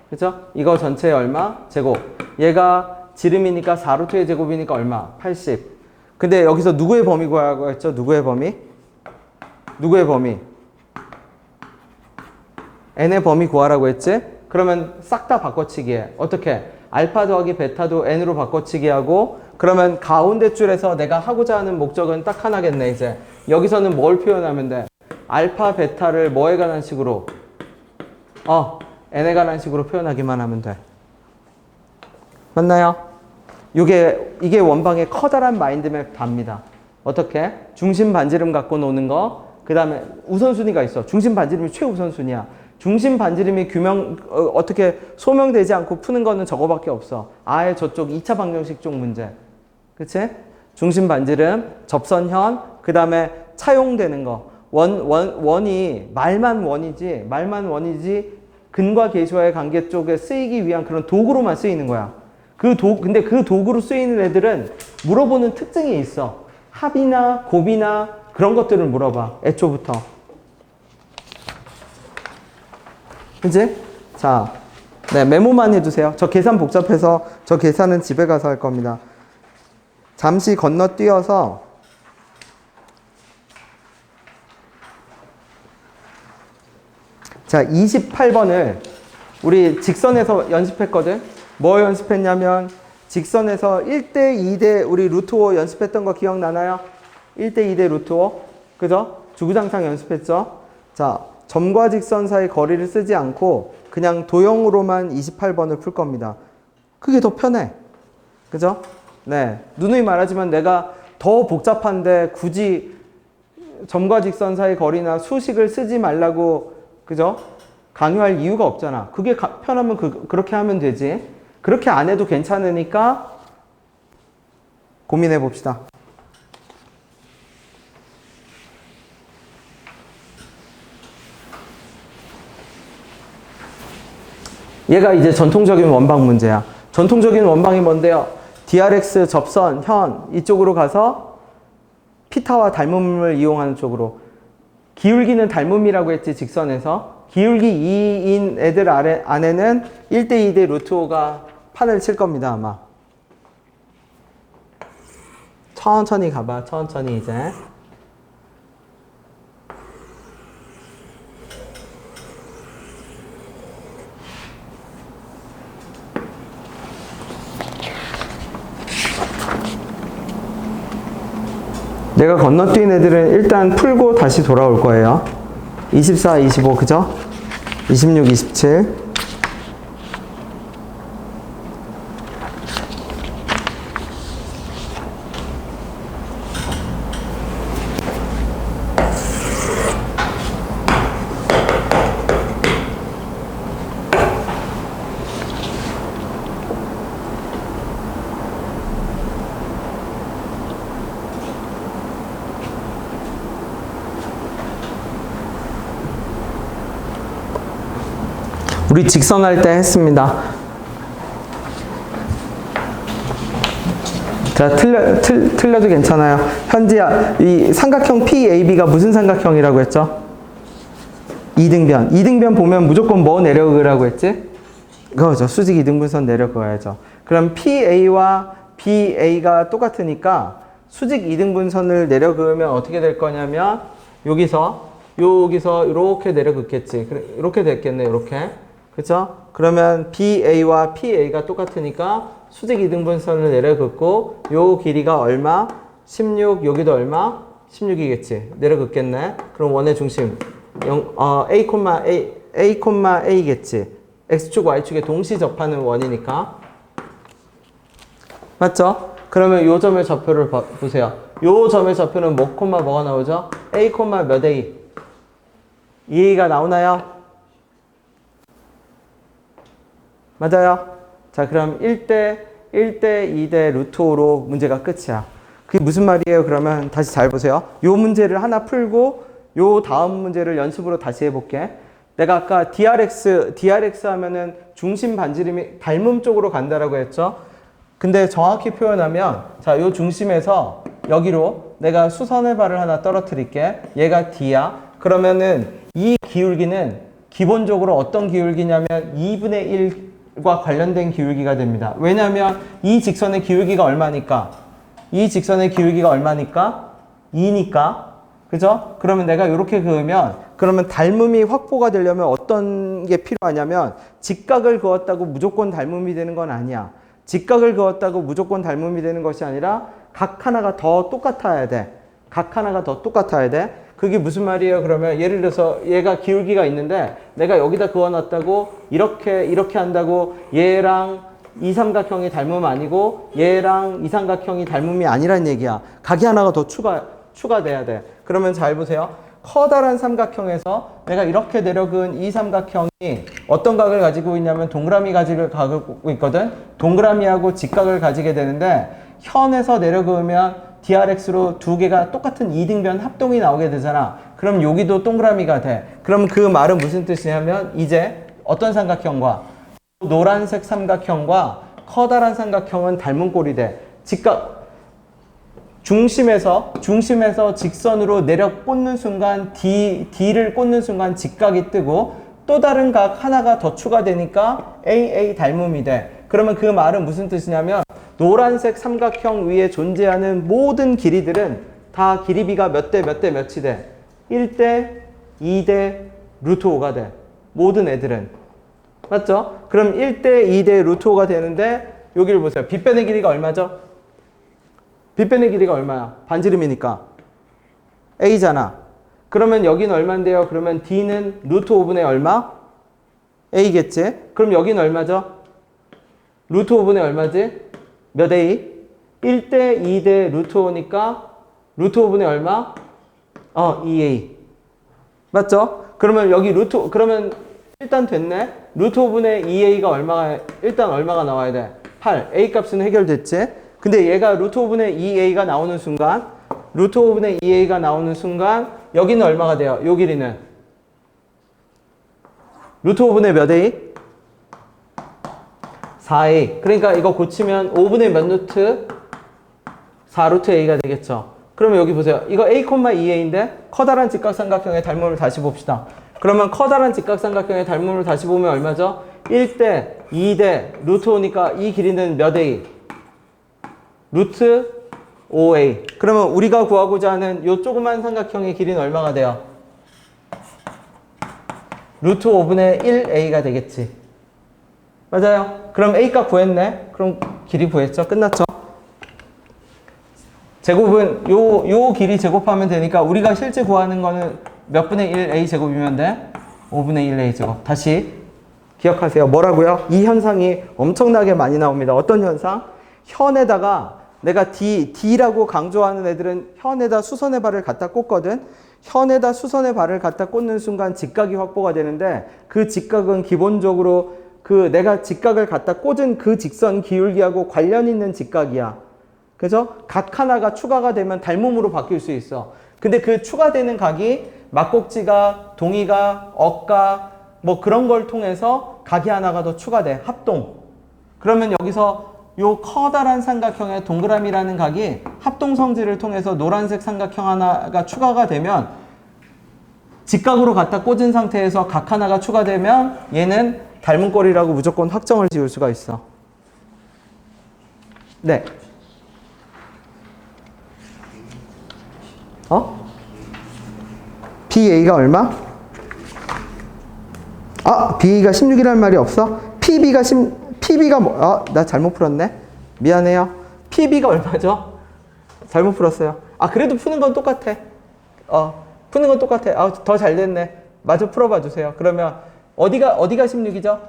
그죠? 이거 전체의 얼마? 제곱. 얘가 지름이니까 4루트의 제곱이니까 얼마? 80. 근데 여기서 누구의 범위 구하라고 했죠? 누구의 범위? 누구의 범위? n의 범위 구하라고 했지? 그러면 싹 다 바꿔치기해. 어떻게? 알파 더하기 베타도 n으로 바꿔치기 하고 그러면 가운데 줄에서 내가 하고자 하는 목적은 딱 하나겠네 이제. 여기서는 뭘 표현하면 돼? 알파 베타를 뭐에 관한 식으로? n에 관한 식으로 표현하기만 하면 돼. 맞나요? 이게 원방의 커다란 마인드맵 답니다. 어떻게? 중심 반지름 갖고 노는 거. 그 다음에 우선순위가 있어. 중심 반지름이 최우선순위야. 중심 반지름이 어떻게 소명되지 않고 푸는 거는 저거밖에 없어. 아예 저쪽 2차 방정식 쪽 문제. 그치? 중심 반지름, 접선현, 그 다음에 차용되는 거. 원이 말만 원이지 근과 계수와의 관계 쪽에 쓰이기 위한 그런 도구로만 쓰이는 거야. 근데 그 도구로 쓰이는 애들은 물어보는 특징이 있어. 합이나 곱이나 그런 것들을 물어봐. 애초부터. 그치? 자, 네, 메모만 해두세요. 저 계산 복잡해서 저 계산은 집에 가서 할 겁니다. 잠시 건너뛰어서 자, 28번을 우리 직선에서 연습했거든? 뭐 연습했냐면 직선에서 1대 2대 우리 루트 5 연습했던 거 기억나나요? 1대 2대 루트 5. 그죠? 주구장창 연습했죠? 자, 점과 직선 사이 거리를 쓰지 않고 그냥 도형으로만 28번을 풀 겁니다. 그게 더 편해. 그죠? 네. 누누이 말하지만 내가 더 복잡한데 굳이 점과 직선 사이 거리나 수식을 쓰지 말라고 그죠? 강요할 이유가 없잖아. 그게 편하면 그렇게 하면 되지. 그렇게 안 해도 괜찮으니까 고민해 봅시다. 얘가 이제 전통적인 원방 문제야. 전통적인 원방이 뭔데요? DRX 접선, 현 이쪽으로 가서 피타와 닮음을 이용하는 쪽으로. 기울기는 닮음이라고 했지 직선에서. 기울기 2인 애들 안에는 1대 2대 루트 5가 판을 칠 겁니다, 아마. 천천히 가봐, 천천히 이제. 내가 건너뛴 애들은 일단 풀고 다시 돌아올 거예요. 24, 25, 그죠? 26, 27. 우리 직선할 때 했습니다. 자, 틀려도 괜찮아요. 현지야, 이 삼각형 PAB가 무슨 삼각형이라고 했죠? 이등변. 이등변 보면 무조건 뭐 내려그라고 했지? 그거죠. 수직 이등분선 내려그어야죠. 그럼 PA와 BA가 똑같으니까 수직 이등분선을 내려그으면 어떻게 될 거냐면 여기서 이렇게 내려긋겠지. 이렇게 됐겠네, 이렇게. 그쵸? 그러면 BA와 PA가 똑같으니까 수직 이등분선을 내려긋고 요 길이가 얼마? 16, 여기도 얼마? 16이겠지. 내려긋겠네. 그럼 원의 중심 A겠지. X축, Y축에 동시 접하는 원이니까. 맞죠? 그러면 요 점의 좌표를 보세요. 요 점의 좌표는 뭐가 나오죠? A, 몇 A? 2A가 나오나요? 맞아요? 자, 그럼 1대 2대 루트 5로 문제가 끝이야. 그게 무슨 말이에요? 그러면 다시 잘 보세요. 요 문제를 하나 풀고 요 다음 문제를 연습으로 다시 해볼게. 내가 아까 DRX 하면은 중심 반지름이 닮음 쪽으로 간다라고 했죠? 근데 정확히 표현하면 자, 요 중심에서 여기로 내가 수선의 발을 하나 떨어뜨릴게. 얘가 D야. 그러면은 이 기울기는 기본적으로 어떤 기울기냐면 2분의 1 과 관련된 기울기가 됩니다. 왜냐하면 이 직선의 기울기가 얼마니까? 2니까. 그죠? 그러면 내가 이렇게 그으면 그러면 닮음이 확보가 되려면 어떤 게 필요하냐면 직각을 그었다고 무조건 닮음이 되는 건 아니야. 직각을 그었다고 무조건 닮음이 되는 것이 아니라 각 하나가 더 똑같아야 돼. 그게 무슨 말이에요? 그러면 예를 들어서 얘가 기울기가 있는데 내가 여기다 그어놨다고 이렇게 한다고 얘랑 이 삼각형이 닮음 아니고 얘랑 이 삼각형이 닮음이 아니란 얘기야. 각이 하나가 더 추가돼야 돼. 그러면 잘 보세요. 커다란 삼각형에서 내가 이렇게 내려그은 이 삼각형이 어떤 각을 가지고 있냐면 동그라미 각을 가지고 있거든. 동그라미하고 직각을 가지게 되는데 현에서 내려그으면 DRX로 두 개가 똑같은 이등변 합동이 나오게 되잖아. 그럼 여기도 동그라미가 돼. 그럼 그 말은 무슨 뜻이냐면 이제 어떤 삼각형과 노란색 삼각형과 커다란 삼각형은 닮은 꼴이 돼. 직각 중심에서 직선으로 내려 꽂는 순간 D를 꽂는 순간 직각이 뜨고 또 다른 각 하나가 더 추가되니까 AA 닮음이 돼. 그러면 그 말은 무슨 뜻이냐면 노란색 삼각형 위에 존재하는 모든 길이들은 다 길이비가 몇 대 몇이 돼? 1대 2대 루트 5가 돼. 모든 애들은. 맞죠? 그럼 1대 2대 루트 5가 되는데 여기를 보세요. 빗변의 길이가 얼마죠? 빗변의 길이가 얼마야? 반지름이니까. A잖아. 그러면 여기는 얼마인데요? 그러면 D는 루트 5분의 얼마? A겠지? 그럼 여기는 얼마죠? 루트 5분의 얼마지? 몇 A? 1대 2대 루트 5니까 루트 5분의 얼마? 2A. 맞죠? 그러면 여기 그러면 일단 됐네? 루트 5분의 2A가 일단 얼마가 나와야 돼? 8. A 값은 해결됐지? 근데 얘가 루트 5분의 2A가 나오는 순간 여기는 얼마가 돼요? 요 길이는? 루트 5분의 몇 A? 4A. 그러니까 이거 고치면 5분의 몇 루트? 4루트 A가 되겠죠. 그러면 여기 보세요. 이거 A, 2A인데 커다란 직각삼각형의 닮음을 다시 봅시다. 그러면 커다란 직각삼각형의 닮음을 다시 보면 얼마죠? 1대, 2대, 루트 5니까 이 길이는 몇 A? 루트 5A. 그러면 우리가 구하고자 하는 요 조그만 삼각형의 길이는 얼마가 돼요? 루트 5분의 1A가 되겠지. 맞아요. 그럼 A값 구했네. 그럼 길이 구했죠. 끝났죠. 제곱은 요 길이 제곱하면 되니까 우리가 실제 구하는 거는 몇 분의 1 A 제곱이면 돼? 5분의 1 A 제곱. 다시 기억하세요. 뭐라고요? 이 현상이 엄청나게 많이 나옵니다. 어떤 현상? 현에다가 내가 D라고 강조하는 애들은 현에다 수선의 발을 갖다 꽂거든. 현에다 수선의 발을 갖다 꽂는 순간 직각이 확보가 되는데 그 직각은 기본적으로 그 내가 직각을 갖다 꽂은 그 직선 기울기하고 관련 있는 직각이야. 그래서 각 하나가 추가가 되면 닮음으로 바뀔 수 있어. 근데 그 추가되는 각이 막꼭지가, 동의가, 억가 뭐 그런 걸 통해서 각이 하나가 더 추가돼. 합동. 그러면 여기서 요 커다란 삼각형의 동그라미라는 각이 합동 성질을 통해서 노란색 삼각형 하나가 추가가 되면 직각으로 갖다 꽂은 상태에서 각 하나가 추가되면 얘는 닮은 꼴이라고 무조건 확정을 지을 수가 있어. 네. BA가 얼마? BA가 16이라는 말이 없어? PB가 뭐, 나 잘못 풀었네. 미안해요. PB가 얼마죠? 잘못 풀었어요. 그래도 푸는 건 똑같아. 푸는 건 똑같아. 더 잘 됐네. 마저 풀어봐 주세요. 그러면, 어디가 16이죠?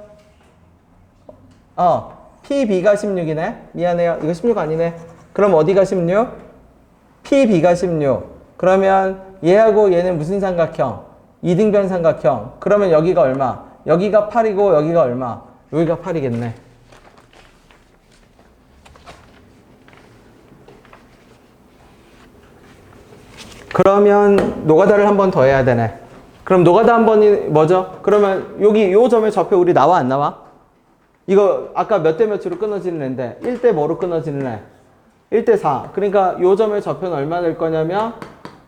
PB가 16이네. 미안해요. 이거 16 아니네. 그럼 어디가 16? PB가 16. 그러면 얘하고 얘는 무슨 삼각형? 이등변 삼각형. 그러면 여기가 얼마? 여기가 8이고 여기가 얼마? 여기가 8이겠네. 그러면 노가다를 한 번 더 해야 되네. 그럼 노가다 한 번이 뭐죠? 그러면 여기 요 점의 좌표 우리 나와 안 나와? 이거 아까 몇 대 몇으로 끊어지는 애인데 1대 뭐로 끊어지는 애? 1대 4. 그러니까 요 점의 좌표는 얼마 될 거냐면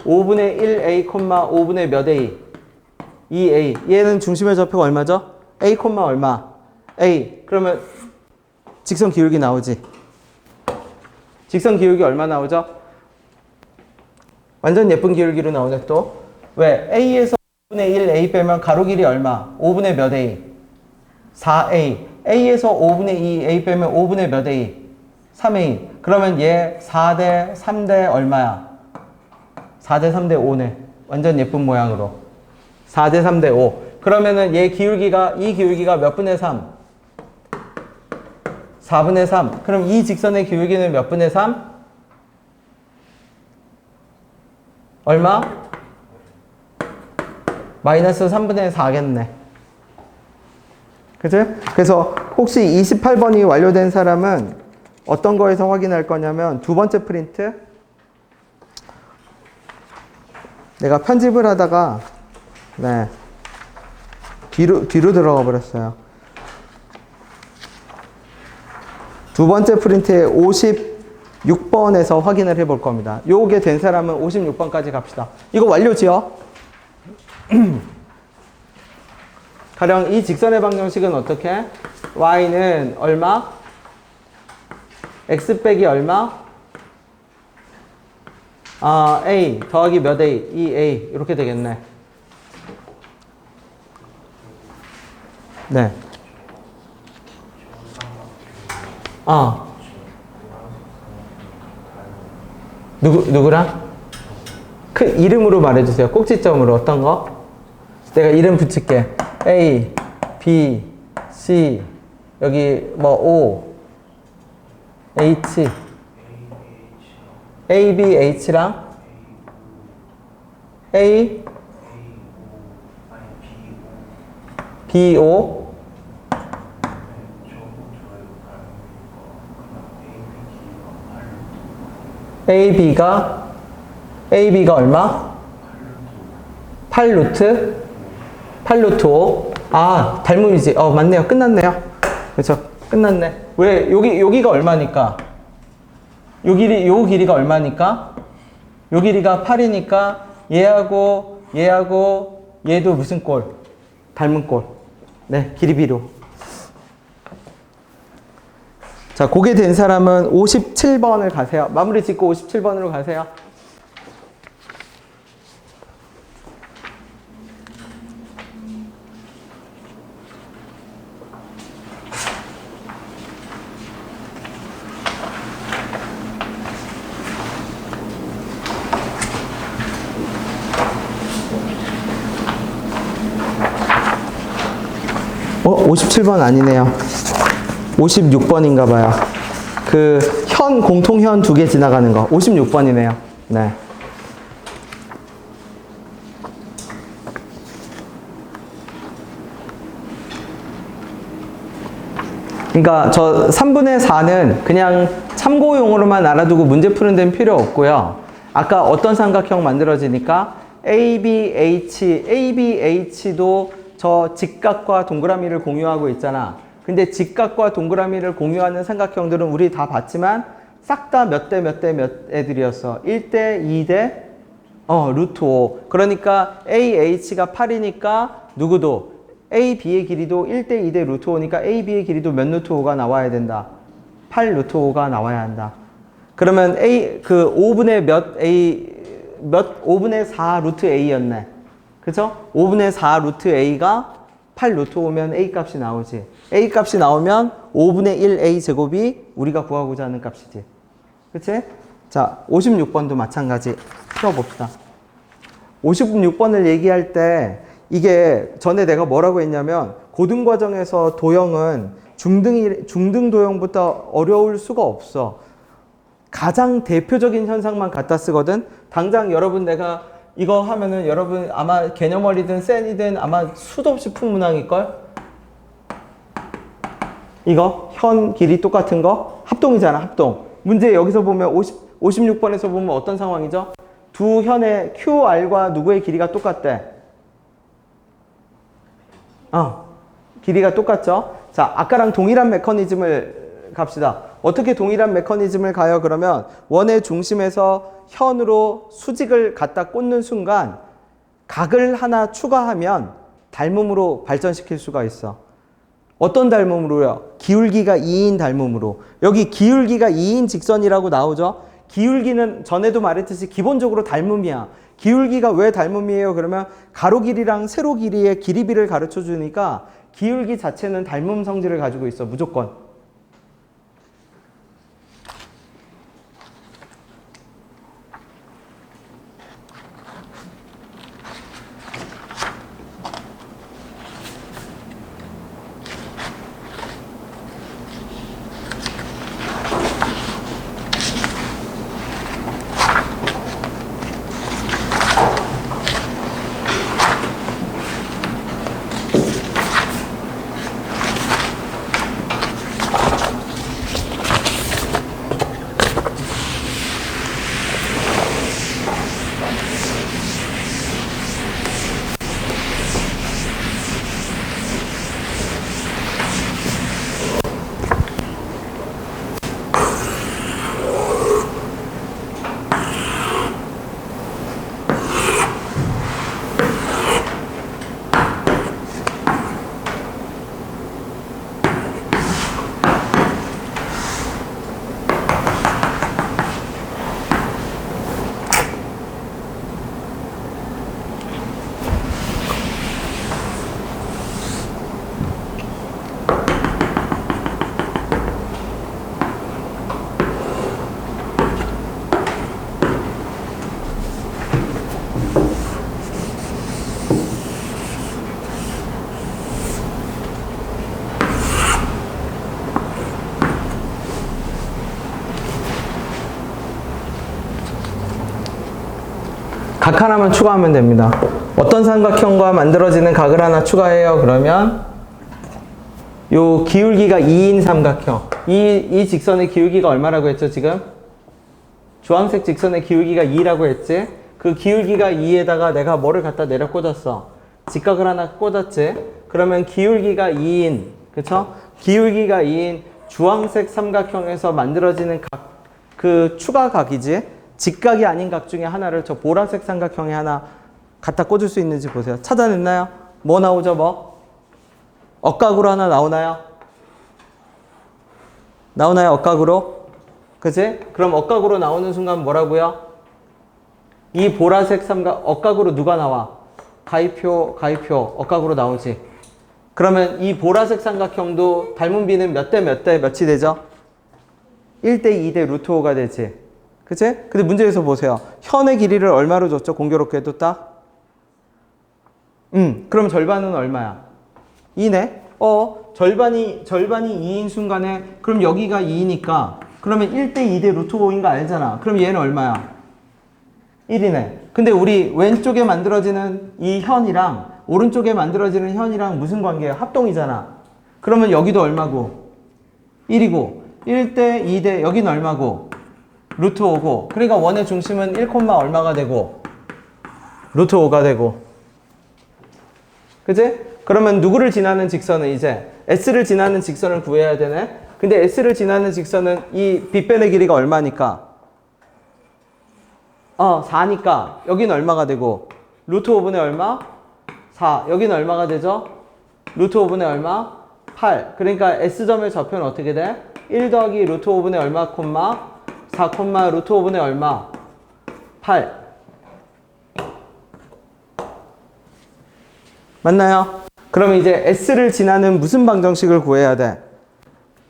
5분의 1A, 5분의 몇 A? 2A. 얘는 중심의 좌표가 얼마죠? A, 얼마? A. 그러면 직선 기울기 나오지. 직선 기울기 얼마 나오죠? 완전 예쁜 기울기로 나오네 또. 왜? A에서 5분의 1 A 빼면 가로 길이 얼마? 5분의 몇 A? 4A. A에서 5분의 2 A 빼면 5분의 몇 A? 3A. 그러면 얘 4대 3대 얼마야? 4대 3대 5네. 완전 예쁜 모양으로. 4대 3대 5. 그러면은 얘 기울기가, 이 기울기가 몇 분의 3? 4분의 3. 그럼 이 직선의 기울기는 몇 분의 3? 얼마? 마이너스 3분의 4겠네. 그치? 그래서 혹시 28번이 완료된 사람은 어떤 거에서 확인할 거냐면 두 번째 프린트. 내가 편집을 하다가 네 뒤로 들어가 버렸어요. 두 번째 프린트의 56번에서 확인을 해볼 겁니다. 요게 된 사람은 56번까지 갑시다. 이거 완료지요? 가령 이 직선의 방정식은 어떻게? y는 얼마? x 빼기 얼마? a 더하기 몇 a? 2a 이렇게 되겠네. 네. 누구랑? 그 이름으로 말해주세요. 꼭지점으로 어떤 거? 내가 이름 붙일게. A, B, C, 여기 뭐 O, H, A, B, H랑 A, B, O, AB가 얼마? 8루트 5. 닮음이지. 맞네요. 끝났네요. 그렇죠. 끝났네. 왜? 여기가 얼마니까? 요 길이가 얼마니까? 요 길이가 8이니까 얘하고 얘도 무슨 꼴? 닮은 꼴. 네, 길이 비로. 자, 그게 된 사람은 57번을 가세요. 마무리 짓고 57번으로 가세요. 어, 57번 아니네요. 56번인가 봐요. 그 현, 공통현 두 개 지나가는 거. 56번이네요. 네. 그러니까 저 3분의 4는 그냥 참고용으로만 알아두고 문제 푸는 데는 필요 없고요. 아까 어떤 삼각형 만들어지니까 ABH도 저 직각과 동그라미를 공유하고 있잖아. 근데 직각과 동그라미를 공유하는 삼각형들은 우리 다 봤지만 싹 다 몇 대 몇 대 몇 애들이었어. 1대 2대 루트 5. 그러니까 AH가 8이니까 누구도 AB의 길이도 1대 2대 루트 5니까 AB의 길이도 몇 루트 5가 나와야 된다. 8 루트 5가 나와야 한다. 그러면 그 5분의 4 루트 A였네. 그죠? 5분의 4 루트 A가 8 루트 5면 A 값이 나오지. A 값이 나오면 5분의 1 A 제곱이 우리가 구하고자 하는 값이지. 그치? 자, 56번도 마찬가지 풀어봅시다. 56번을 얘기할 때 이게 전에 내가 뭐라고 했냐면 고등과정에서 도형은 중등 도형부터 어려울 수가 없어. 가장 대표적인 현상만 갖다 쓰거든. 당장 여러분 내가 이거 하면은 여러분 아마 개념어리든 센이든 아마 수도 없이 푼 문항일걸? 이거 현 길이 똑같은 거 합동이잖아. 합동. 문제 여기서 보면 56번에서 보면 어떤 상황이죠? 두 현의 QR과 누구의 길이가 똑같대? 길이가 똑같죠? 자, 아까랑 동일한 메커니즘을 갑시다. 어떻게 동일한 메커니즘을 가요? 그러면 원의 중심에서 현으로 수직을 갖다 꽂는 순간 각을 하나 추가하면 닮음으로 발전시킬 수가 있어. 어떤 닮음으로요? 기울기가 2인 닮음으로. 여기 기울기가 2인 직선이라고 나오죠? 기울기는 전에도 말했듯이 기본적으로 닮음이야. 기울기가 왜 닮음이에요? 그러면 가로 길이랑 세로 길이의 길이비를 가르쳐 주니까 기울기 자체는 닮음 성질을 가지고 있어. 무조건. 각 하나만 추가하면 됩니다. 어떤 삼각형과 만들어지는 각을 하나 추가해요. 그러면 요 기울기가 2인 삼각형. 이 직선의 기울기가 얼마라고 했죠, 지금? 주황색 직선의 기울기가 2라고 했지? 그 기울기가 2에다가 내가 뭐를 갖다 내려 꽂았어? 직각을 하나 꽂았지? 그러면 기울기가 2인, 그쵸? 기울기가 2인 주황색 삼각형에서 만들어지는 각, 그 추가각이지? 직각이 아닌 각 중에 하나를 저 보라색 삼각형에 하나 갖다 꽂을 수 있는지 보세요. 찾아냈나요? 뭐 나오죠, 뭐? 억각으로 하나 나오나요? 나오나요? 억각으로? 그치? 그럼 억각으로 나오는 순간 뭐라고요? 이 보라색 삼각 억각으로 누가 나와? 가위표 억각으로 나오지. 그러면 이 보라색 삼각형도 닮은 비는 몇 대 몇이 되죠? 1대 2대 루트 5가 되지. 그치? 근데 문제에서 보세요. 현의 길이를 얼마로 줬죠? 공교롭게 해도 딱? 그럼 절반은 얼마야? 2네? 절반이 2인 순간에, 그럼 여기가 2니까, 그러면 1대 2대 루트 5인 거 알잖아. 그럼 얘는 얼마야? 1이네. 근데 우리 왼쪽에 만들어지는 이 현이랑, 오른쪽에 만들어지는 현이랑 무슨 관계야? 합동이잖아. 그러면 여기도 얼마고? 1이고, 1대 2대, 여기는 얼마고? 루트 5고. 그러니까 원의 중심은 1, 얼마가 되고? 루트 5가 되고. 그치? 그러면 누구를 지나는 직선은 이제 S를 지나는 직선을 구해야 되네? 근데 S를 지나는 직선은 이 빗변의 길이가 얼마니까? 4니까 여기는 얼마가 되고? 루트 5분의 얼마? 4. 여기는 얼마가 되죠? 루트 5분의 얼마? 8. 그러니까 S점의 좌표는 어떻게 돼? 1 더하기 루트 5분의 얼마, 4, 루트 5분의 얼마? 8. 맞나요? 그럼 이제 S를 지나는 무슨 방정식을 구해야 돼?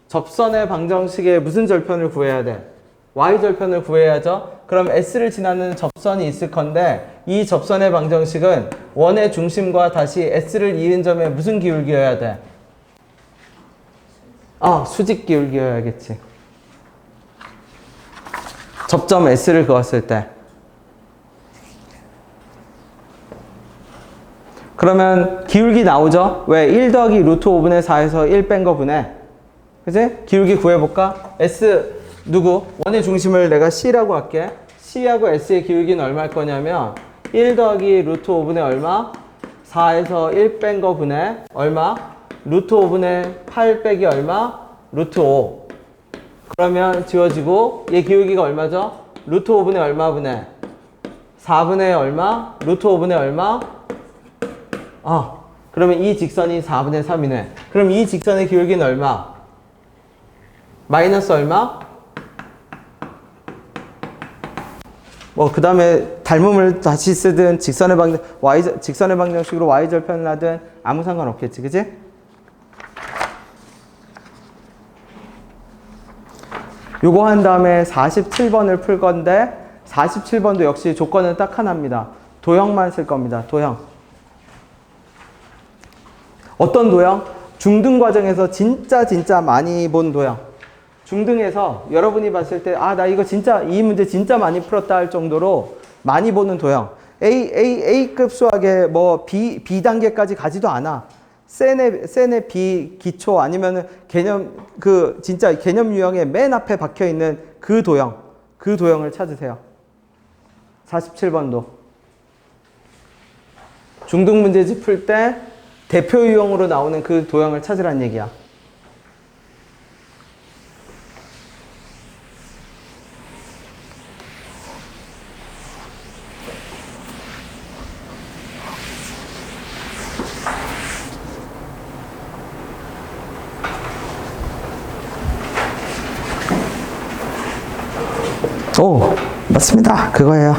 접선의 방정식의 무슨 절편을 구해야 돼? Y절편을 구해야죠? 그럼 S를 지나는 접선이 있을 건데 이 접선의 방정식은 원의 중심과 다시 S를 이은 점에 무슨 기울기여야 돼? 수직 기울기여야겠지. 접점 S를 그었을 때. 그러면 기울기 나오죠? 왜? 1 더하기 루트 5분의 4에서 1 뺀 거 분해. 그치? 기울기 구해볼까? S 누구? 원의 중심을 내가 C라고 할게. C하고 S의 기울기는 얼마일 거냐면 1 더하기 루트 5분의 얼마? 4에서 1 뺀 거 분해 얼마? 루트 5분의 8 빼기 얼마? 루트 5. 그러면 지워지고 얘 기울기가 얼마죠? 루트 5분의 얼마 분해? 4분의 얼마? 루트 5분의 얼마? 그러면 이 직선이 4분의 3이네. 그럼 이 직선의 기울기는 얼마? 마이너스 얼마? 그 다음에 닮음을 다시 쓰든 직선의 방정식으로 Y절편을 하든 아무 상관없겠지. 그치? 요거 한 다음에 47번을 풀 건데 47번도 역시 조건은 딱 하나입니다. 도형만 쓸 겁니다. 도형. 어떤 도형? 중등 과정에서 진짜 많이 본 도형. 중등에서 여러분이 봤을 때 나 이거 진짜 이 문제 진짜 많이 풀었다 할 정도로 많이 보는 도형. A급 수학에 B 단계까지 가지도 않아. 센의 B 기초 아니면은 진짜 개념 유형의 맨 앞에 박혀 있는 그 도형. 그 도형을 찾으세요. 47번도. 중등 문제집 풀 때 대표 유형으로 나오는 그 도형을 찾으란 얘기야. 오, 맞습니다. 그거예요.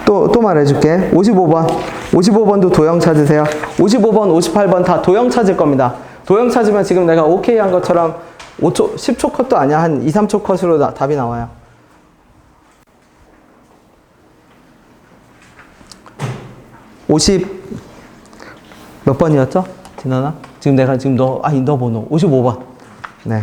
또 말해줄게. 55번. 55번도 도형 찾으세요. 55번, 58번 다 도형 찾을 겁니다. 도형 찾으면 지금 내가 오케이 한 것처럼 5초, 10초 컷도 아니야. 한 2, 3초 컷으로 답이 나와요. 50, 몇 번이었죠? 진원아? 지금 내가 너 번호. 55번. 네.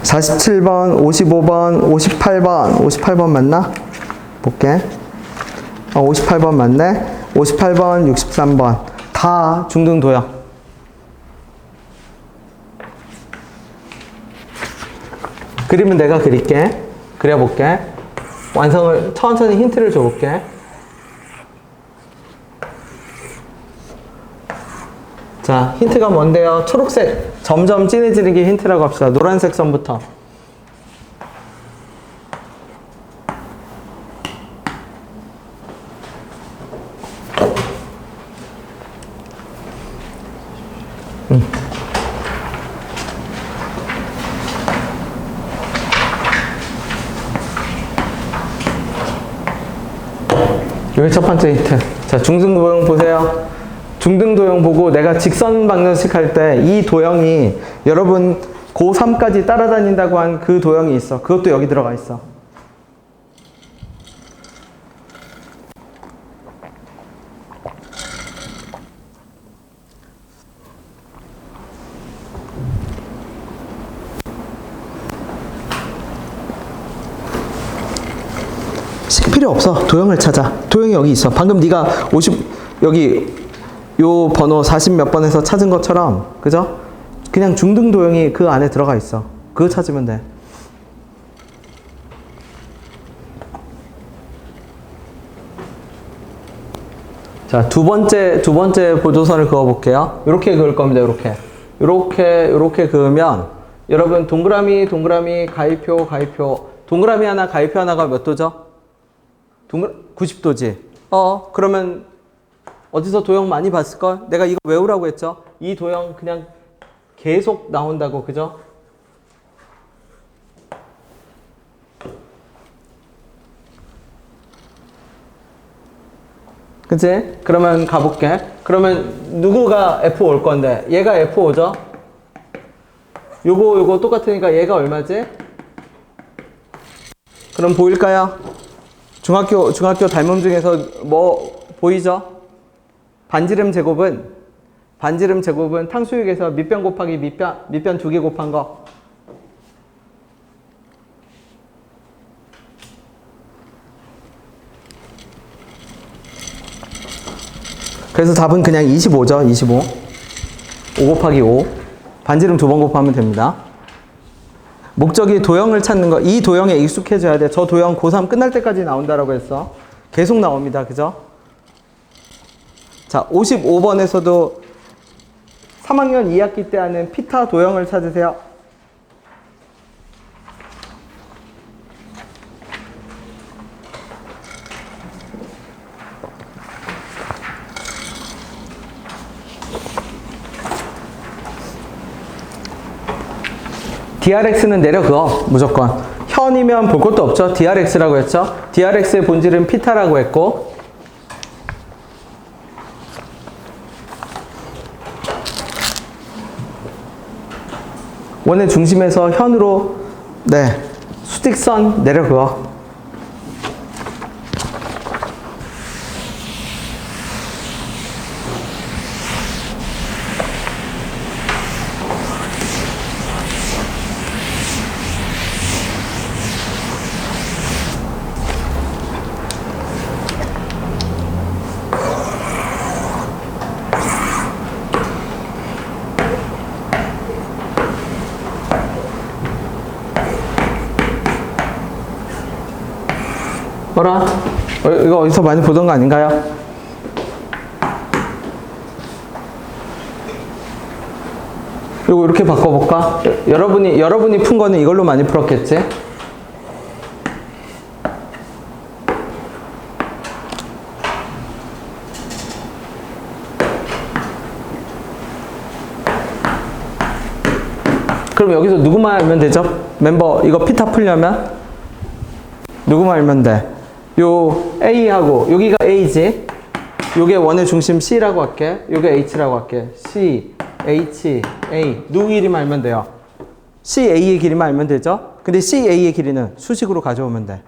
(47번) (55번) (58번) 맞나? 볼게. 58번 맞네. 58번 63번 다 중등 도형. 그림은 내가 그릴게. 그려볼게. 완성을 천천히 힌트를 줘볼게. 자, 힌트가 뭔데요? 초록색. 점점 진해지는 게 힌트라고 합시다. 노란색 선부터. 이게 첫 번째 힌트. 자, 중등도형 보세요. 중등도형 보고 내가 직선 방정식 할 때 이 도형이 여러분 고3까지 따라다닌다고 한 그 도형이 있어. 그것도 여기 들어가 있어. 필요 없어. 도형을 찾아. 도형이 여기 있어. 방금 네가 50 여기 요 번호 40 몇 번에서 찾은 것처럼, 그죠? 그냥 중등 도형이 그 안에 들어가 있어. 그거 찾으면 돼. 자, 두 번째 보조선을 그어 볼게요. 이렇게 그을 겁니다. 이렇게 그으면 여러분 동그라미 가위표 동그라미 하나 가위표 하나가 몇 도죠? 90도지. 그러면 어디서 도형 많이 봤을걸? 내가 이거 외우라고 했죠? 이 도형 그냥 계속 나온다고, 그죠? 그치? 그러면 가볼게. 그러면 누구가 F 올 건데? 얘가 F 오죠? 요거 똑같으니까 얘가 얼마지? 그럼 보일까요? 중학교 닮음 중에서 뭐 보이죠? 반지름 제곱은 탕수육에서 밑변 곱하기 밑변 2개 곱한 거. 그래서 답은 그냥 25죠. 25. 5 곱하기 5. 반지름 2번 곱하면 됩니다. 목적이 도형을 찾는 거. 이 도형에 익숙해져야 돼. 저 도형 고3 끝날 때까지 나온다라고 했어. 계속 나옵니다. 그죠? 자, 55번에서도 3학년 2학기 때 하는 피타 도형을 찾으세요. DRX는 내려 그어. 무조건. 현이면 볼 것도 없죠. DRX라고 했죠. DRX의 본질은 피타라고 했고, 원의 중심에서 현으로 수직선 내려 그어. 뭐라? 이거 어디서 많이 보던 거 아닌가요? 그리고 이렇게 바꿔볼까? 여러분이 푼 거는 이걸로 많이 풀었겠지? 그럼 여기서 누구만 알면 되죠? 멤버 이거 피타 풀려면 누구만 알면 돼? 요 A하고 여기가 A지? 요게 원의 중심 C라고 할게. 요게 H라고 할게. C, H, A. 누구 이름 알면 돼요? C, A의 길이만 알면 되죠? 근데 C, A의 길이는 수식으로 가져오면 돼.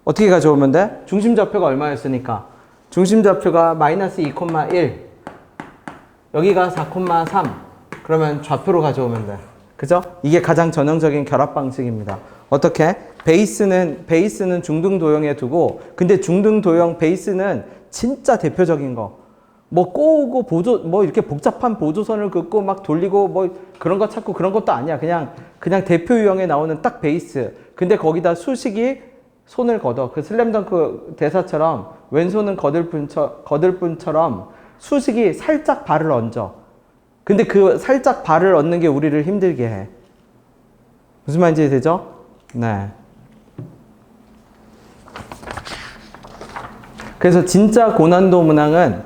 어떻게 가져오면 돼? 중심좌표가 얼마였으니까? 중심좌표가 마이너스 2,1. 여기가 4,3. 그러면 좌표로 가져오면 돼. 그죠? 이게 가장 전형적인 결합 방식입니다. 어떻게? 베이스는 중등 도형에 두고, 근데 중등 도형 베이스는 진짜 대표적인 거. 뭐 꼬우고 뭐 이렇게 복잡한 보조선을 긋고 막 돌리고 뭐 그런 거 찾고 그런 것도 아니야. 그냥 대표 유형에 나오는 딱 베이스. 근데 거기다 수식이 손을 걷어. 그 슬램덩크 대사처럼 왼손은 거들 뿐처럼 수식이 살짝 발을 얹어. 근데 그 살짝 발을 얹는 게 우리를 힘들게 해. 무슨 말인지 되죠? 네. 그래서 진짜 고난도 문항은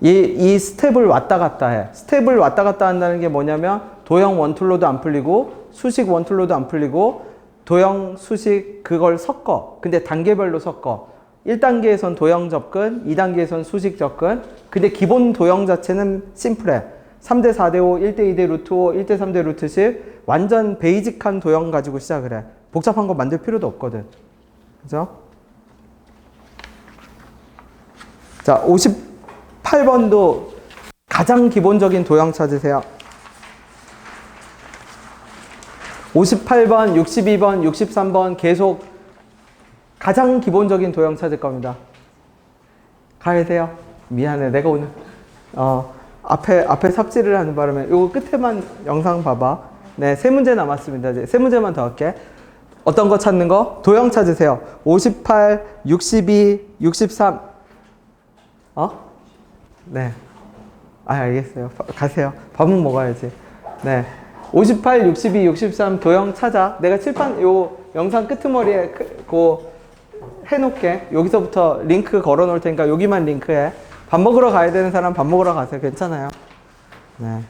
이 스텝을 왔다 갔다 해. 스텝을 왔다 갔다 한다는 게 뭐냐면 도형 원툴로도 안 풀리고 수식 원툴로도 안 풀리고 도형, 수식 그걸 섞어. 근데 단계별로 섞어. 1단계에선 도형 접근, 2단계에선 수식 접근. 근데 기본 도형 자체는 심플해. 3대 4대 5, 1대 2대 루트 5, 1대 3대 루트 10. 완전 베이직한 도형 가지고 시작을 해. 복잡한 거 만들 필요도 없거든. 그죠? 자, 58번도 가장 기본적인 도형 찾으세요. 58번, 62번, 63번 계속 가장 기본적인 도형 찾을 겁니다. 가야돼요. 미안해. 내가 오늘 앞에 삽질을 하는 바람에 요거 끝에만 영상 봐봐. 네, 3문제 남았습니다. 이제 3문제만 더 할게. 어떤 거 찾는 거? 도형 찾으세요. 58, 62, 63. 네. 알겠어요. 가세요. 밥은 먹어야지. 네. 58, 62, 63 도형 찾아. 내가 칠판 요 영상 끄트머리에 해놓게. 여기서부터 링크 걸어 놓을 테니까 여기만 링크해. 밥 먹으러 가야 되는 사람 밥 먹으러 가세요. 괜찮아요. 네.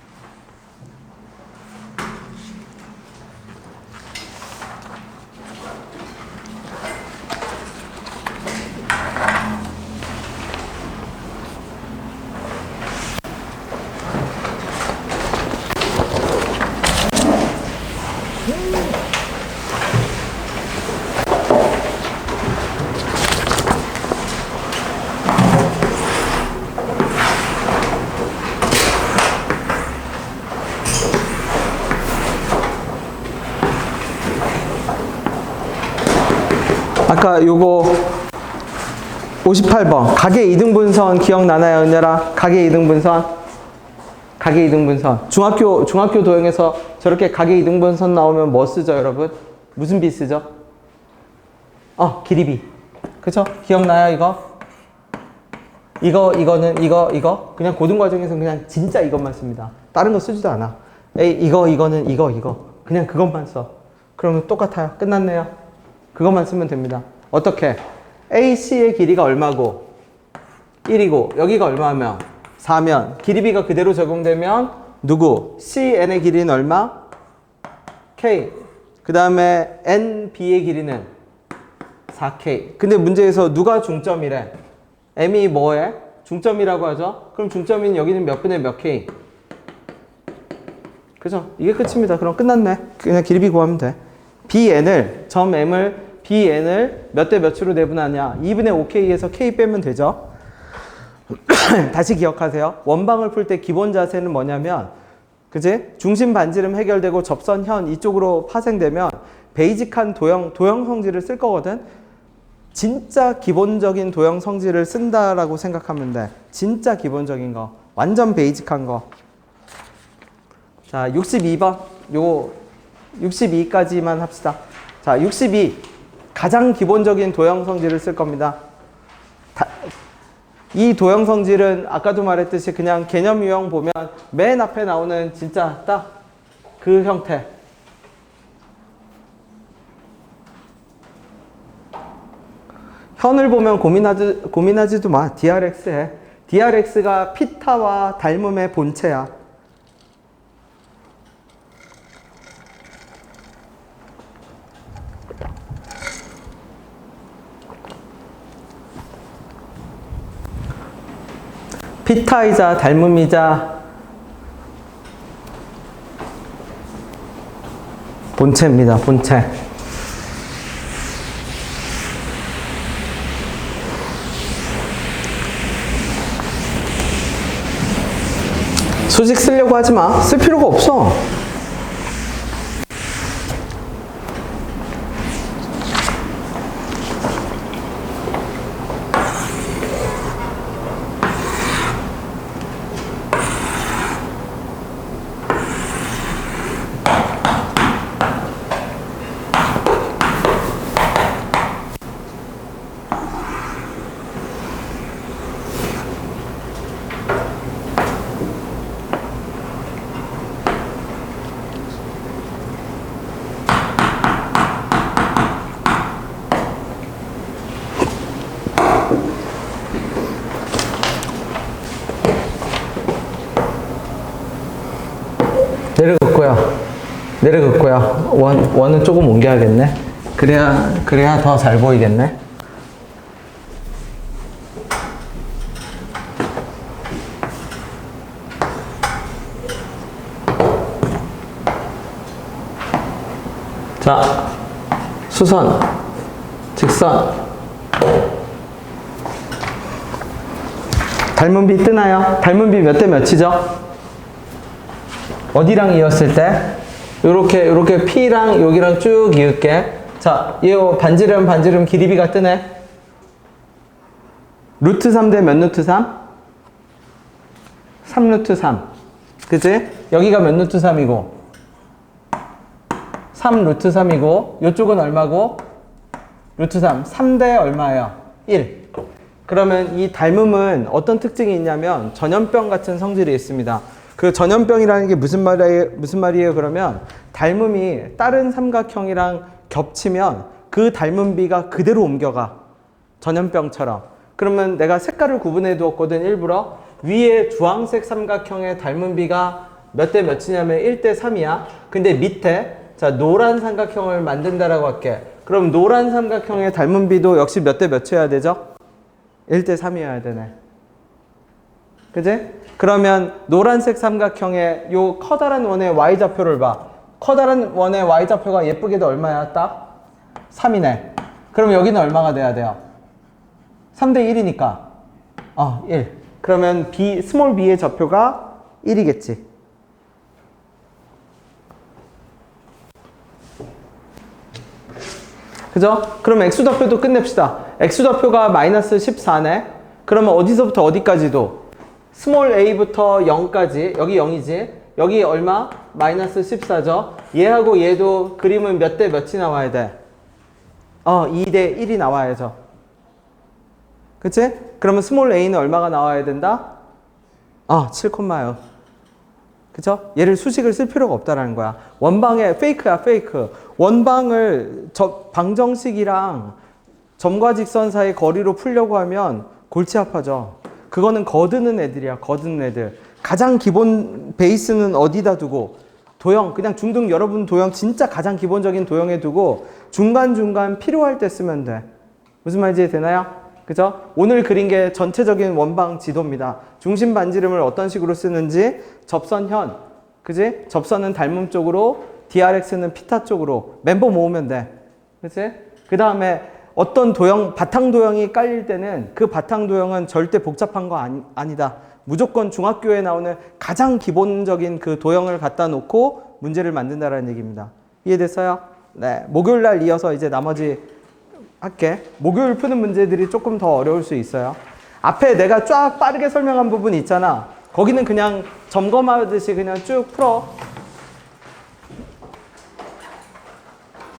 아까 요거 58번 가계 이등분선 기억나나요, 은열아? 가계 이등분선. 가계 이등분선. 중학교 도형에서 저렇게 가계 이등분선 나오면 뭐 쓰죠, 여러분? 무슨 비 쓰죠? 길이비. 그쵸? 기억나요, 이거? 이거는 이거. 그냥 고등과정에서 그냥 진짜 이것만 씁니다. 다른 거 쓰지도 않아. 이거는 이거. 그냥 그것만 써. 그러면 똑같아요. 끝났네요. 그것만 쓰면 됩니다. 어떻게? AC의 길이가 얼마고? 1이고 여기가 얼마면? 4면 길이비가 그대로 적용되면 누구? CN의 길이는 얼마? K. 그 다음에 NB의 길이는 4K. 근데 문제에서 누가 중점이래? M이 뭐해? 중점이라고 하죠? 그럼 중점인 여기는 몇 분의 몇 K? 그죠? 이게 끝입니다. 그럼 끝났네. 그냥 길이비 구하면 돼. 점 M을 BN을 몇 대 몇으로 내분하냐? 2분의 5K에서 K 빼면 되죠. 다시 기억하세요. 원방을 풀 때 기본 자세는 뭐냐면, 그지? 중심 반지름 해결되고 접선현 이쪽으로 파생되면 베이직한 도형 성질을 쓸 거거든. 진짜 기본적인 도형 성질을 쓴다라고 생각하면 돼. 진짜 기본적인 거. 완전 베이직한 거. 자, 62번. 요거 62까지만 합시다. 자, 62. 가장 기본적인 도형 성질을 쓸 겁니다. 이 도형 성질은 아까도 말했듯이 그냥 개념 유형 보면 맨 앞에 나오는 진짜 딱 그 형태. 현을 보면 고민하지도 마. DRX 해. DRX가 피타와 닮음의 본체야. 피타이자 닮음이자 본체입니다. 본체. 수직 쓰려고 하지 마. 쓸 필요가 없어. 내려긋고요. 내려긋고요. 원은 조금 옮겨야겠네. 그래야 더 잘 보이겠네. 자, 수선, 직선. 닮은비 뜨나요? 닮은비 몇 대 몇이죠? 어디랑 이었을 때? 요렇게 P랑 여기랑 쭉 이을게. 자, 이 반지름 길이비가 뜨네. 루트 3 대 몇 루트 3? 3 루트 3. 그치? 여기가 몇 루트 3이고 3 루트 3이고 요쪽은 얼마고? 루트 3. 3대 얼마예요? 1. 그러면 이 닮음은 어떤 특징이 있냐면 전염병 같은 성질이 있습니다. 그 전염병이라는 게 무슨 말이에요? 그러면 닮음이 다른 삼각형이랑 겹치면 그 닮은비가 그대로 옮겨가. 전염병처럼. 그러면 내가 색깔을 구분해 두었거든, 일부러. 위에 주황색 삼각형의 닮은비가 몇 대 몇이냐면 1대 3이야. 근데 밑에 자 노란 삼각형을 만든다라고 할게. 그럼 노란 삼각형의 닮은비도 역시 몇 대 몇이어야 되죠? 1대 3이어야 되네. 그지? 그러면 노란색 삼각형의 요 커다란 원의 y좌표를 봐. 커다란 원의 y좌표가 예쁘게도 얼마야? 딱 3이네. 그럼 여기는 얼마가 돼야 돼요? 3대 1이니까 1. 그러면 스몰 b의 좌표가 1이겠지. 그죠? 그럼 x좌표도 끝냅시다. x좌표가 마이너스 14네. 그러면 어디서부터 어디까지도? 스몰 a부터 0까지. 여기 0이지. 여기 얼마? 마이너스 14죠. 얘하고 얘도 그림은 몇 대 몇이 나와야 돼? 2대 1이 나와야죠. 그치? 그러면 스몰 a는 얼마가 나와야 된다? 7,0. 그쵸? 얘를 수식을 쓸 필요가 없다라는 거야. 원방에 페이크야, 페이크. 원방을 방정식이랑 점과 직선 사이 거리로 풀려고 하면 골치 아파져. 그거는 거드는 애들이야, 거드는 애들. 가장 기본 베이스는 어디다 두고? 도형, 그냥 중등 여러분 도형 진짜 가장 기본적인 도형에 두고 중간중간 필요할 때 쓰면 돼. 무슨 말인지 되나요? 그죠? 오늘 그린 게 전체적인 원방 지도입니다. 중심 반지름을 어떤 식으로 쓰는지 접선현, 그지? 접선은 닮음 쪽으로, DRX는 피타 쪽으로 멤버 모으면 돼. 그치? 그 다음에 어떤 도형, 바탕 도형이 깔릴 때는 그 바탕 도형은 절대 복잡한 거 아니다. 무조건 중학교에 나오는 가장 기본적인 그 도형을 갖다 놓고 문제를 만든다는 얘기입니다. 이해됐어요? 네. 목요일 날 이어서 이제 나머지 할게. 목요일 푸는 문제들이 조금 더 어려울 수 있어요. 앞에 내가 쫙 빠르게 설명한 부분 있잖아. 거기는 그냥 점검하듯이 그냥 쭉 풀어.